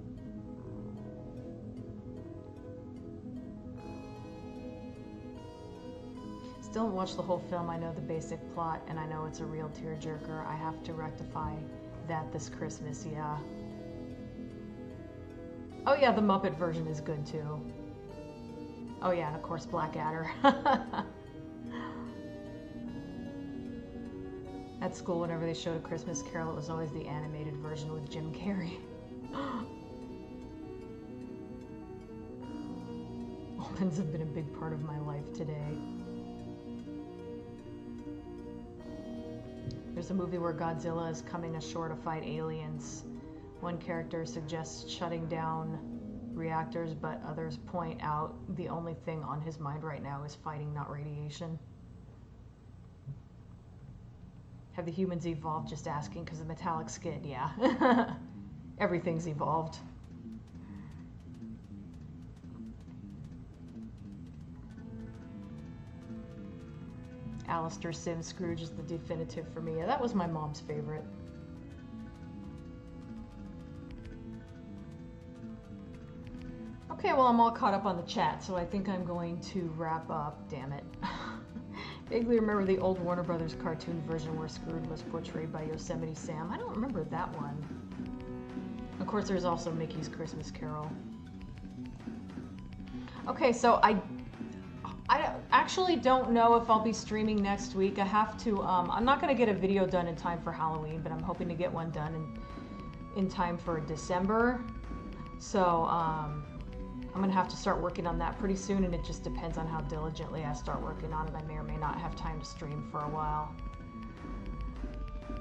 [SPEAKER 1] Still haven't watched the whole film. I know the basic plot and I know it's a real tearjerker. I have to rectify that this Christmas, yeah. Oh yeah, the Muppet version is good too. Oh yeah, and of course Blackadder. At school, whenever they showed A Christmas Carol, it was always the animated version with Jim Carrey. Almonds have been a big part of my life today. There's a movie where Godzilla is coming ashore to fight aliens. One character suggests shutting down reactors, but others point out the only thing on his mind right now is fighting, not radiation. Have the humans evolved? Just asking because of metallic skin, yeah. Everything's evolved. Alistair Sim Scrooge is the definitive for me. Yeah, that was my mom's favorite. Okay, well, I'm all caught up on the chat, so I think I'm going to wrap up. Damn it. Vaguely remember the old Warner Brothers cartoon version where Scrooge was portrayed by Yosemite Sam. I don't remember that one. Of course, there's also Mickey's Christmas Carol. Okay, so I actually don't know if I'll be streaming next week. I have to, I'm not going to get a video done in time for Halloween, but I'm hoping to get one done in time for December. So, I'm going to have to start working on that pretty soon, and it just depends on how diligently I start working on it. I may or may not have time to stream for a while.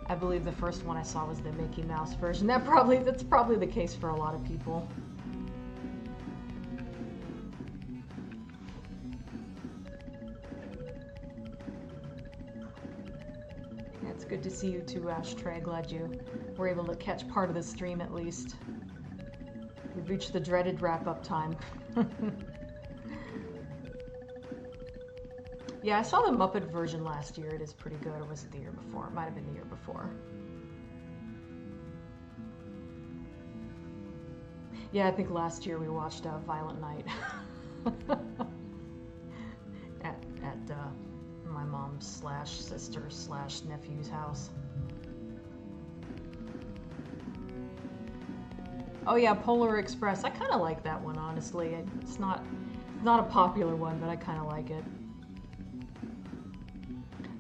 [SPEAKER 1] I believe the first one I saw was the Mickey Mouse version. That's probably the case for a lot of people. Yeah, it's good to see you too, Ashtray. Glad you were able to catch part of the stream at least. We've reached the dreaded wrap-up time. Yeah, I saw the Muppet version last year. It is pretty good. Or was it the year before? It might have been the year before. Yeah, I think last year we watched Violent Night at my mom's / sister's / nephew's house. Oh yeah, Polar Express. I kind of like that one, honestly. It's not a popular one, but I kind of like it.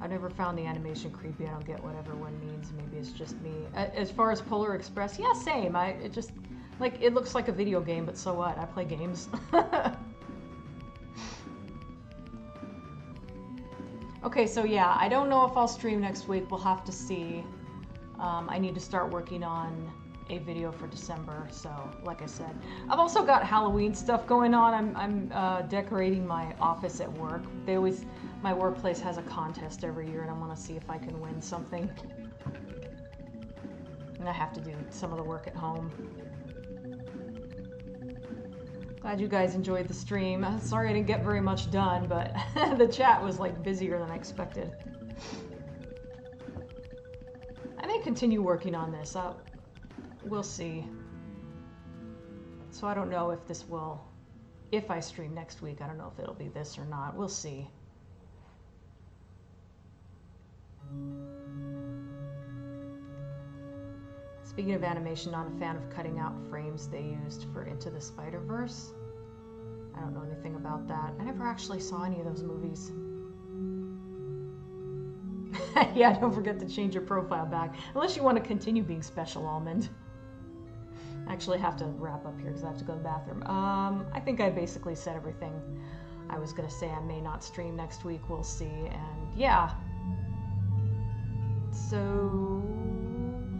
[SPEAKER 1] I've never found the animation creepy. I don't get what everyone means. Maybe it's just me. As far as Polar Express, yeah, same. It just, like, it looks like a video game, but so what? I play games. Okay, so yeah, I don't know if I'll stream next week. We'll have to see. I need to start working on a video for December, so like I said, I've also got Halloween stuff going on. I'm decorating my office at work. My workplace has a contest every year, and I want to see if I can win something. And I have to do some of the work at home. Glad you guys enjoyed the stream. Sorry I didn't get very much done, but the chat was like busier than I expected. I may continue working on this. We'll see. So I don't know if this will, if I stream next week, I don't know if it'll be this or not. We'll see. Speaking of animation, not a fan of cutting out frames they used for Into the Spider-Verse. I don't know anything about that. I never actually saw any of those movies. Yeah, don't forget to change your profile back. Unless you want to continue being Special Almond. I actually have to wrap up here because I have to go to the bathroom. I think I basically said everything I was going to say. I may not stream next week. We'll see. And yeah. So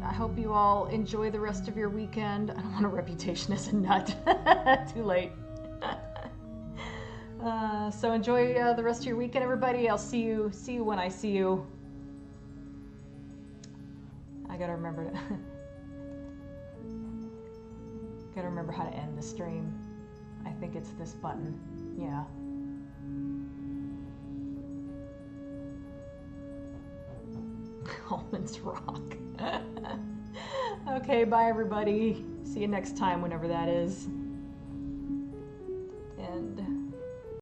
[SPEAKER 1] I hope you all enjoy the rest of your weekend. I don't want a reputation as a nut. Too late. So enjoy the rest of your weekend, everybody. I'll see you when I see you. I gotta remember to gotta remember how to end the stream. I think it's this button. Yeah. Almonds rock. Okay, bye everybody. See you next time, whenever that is.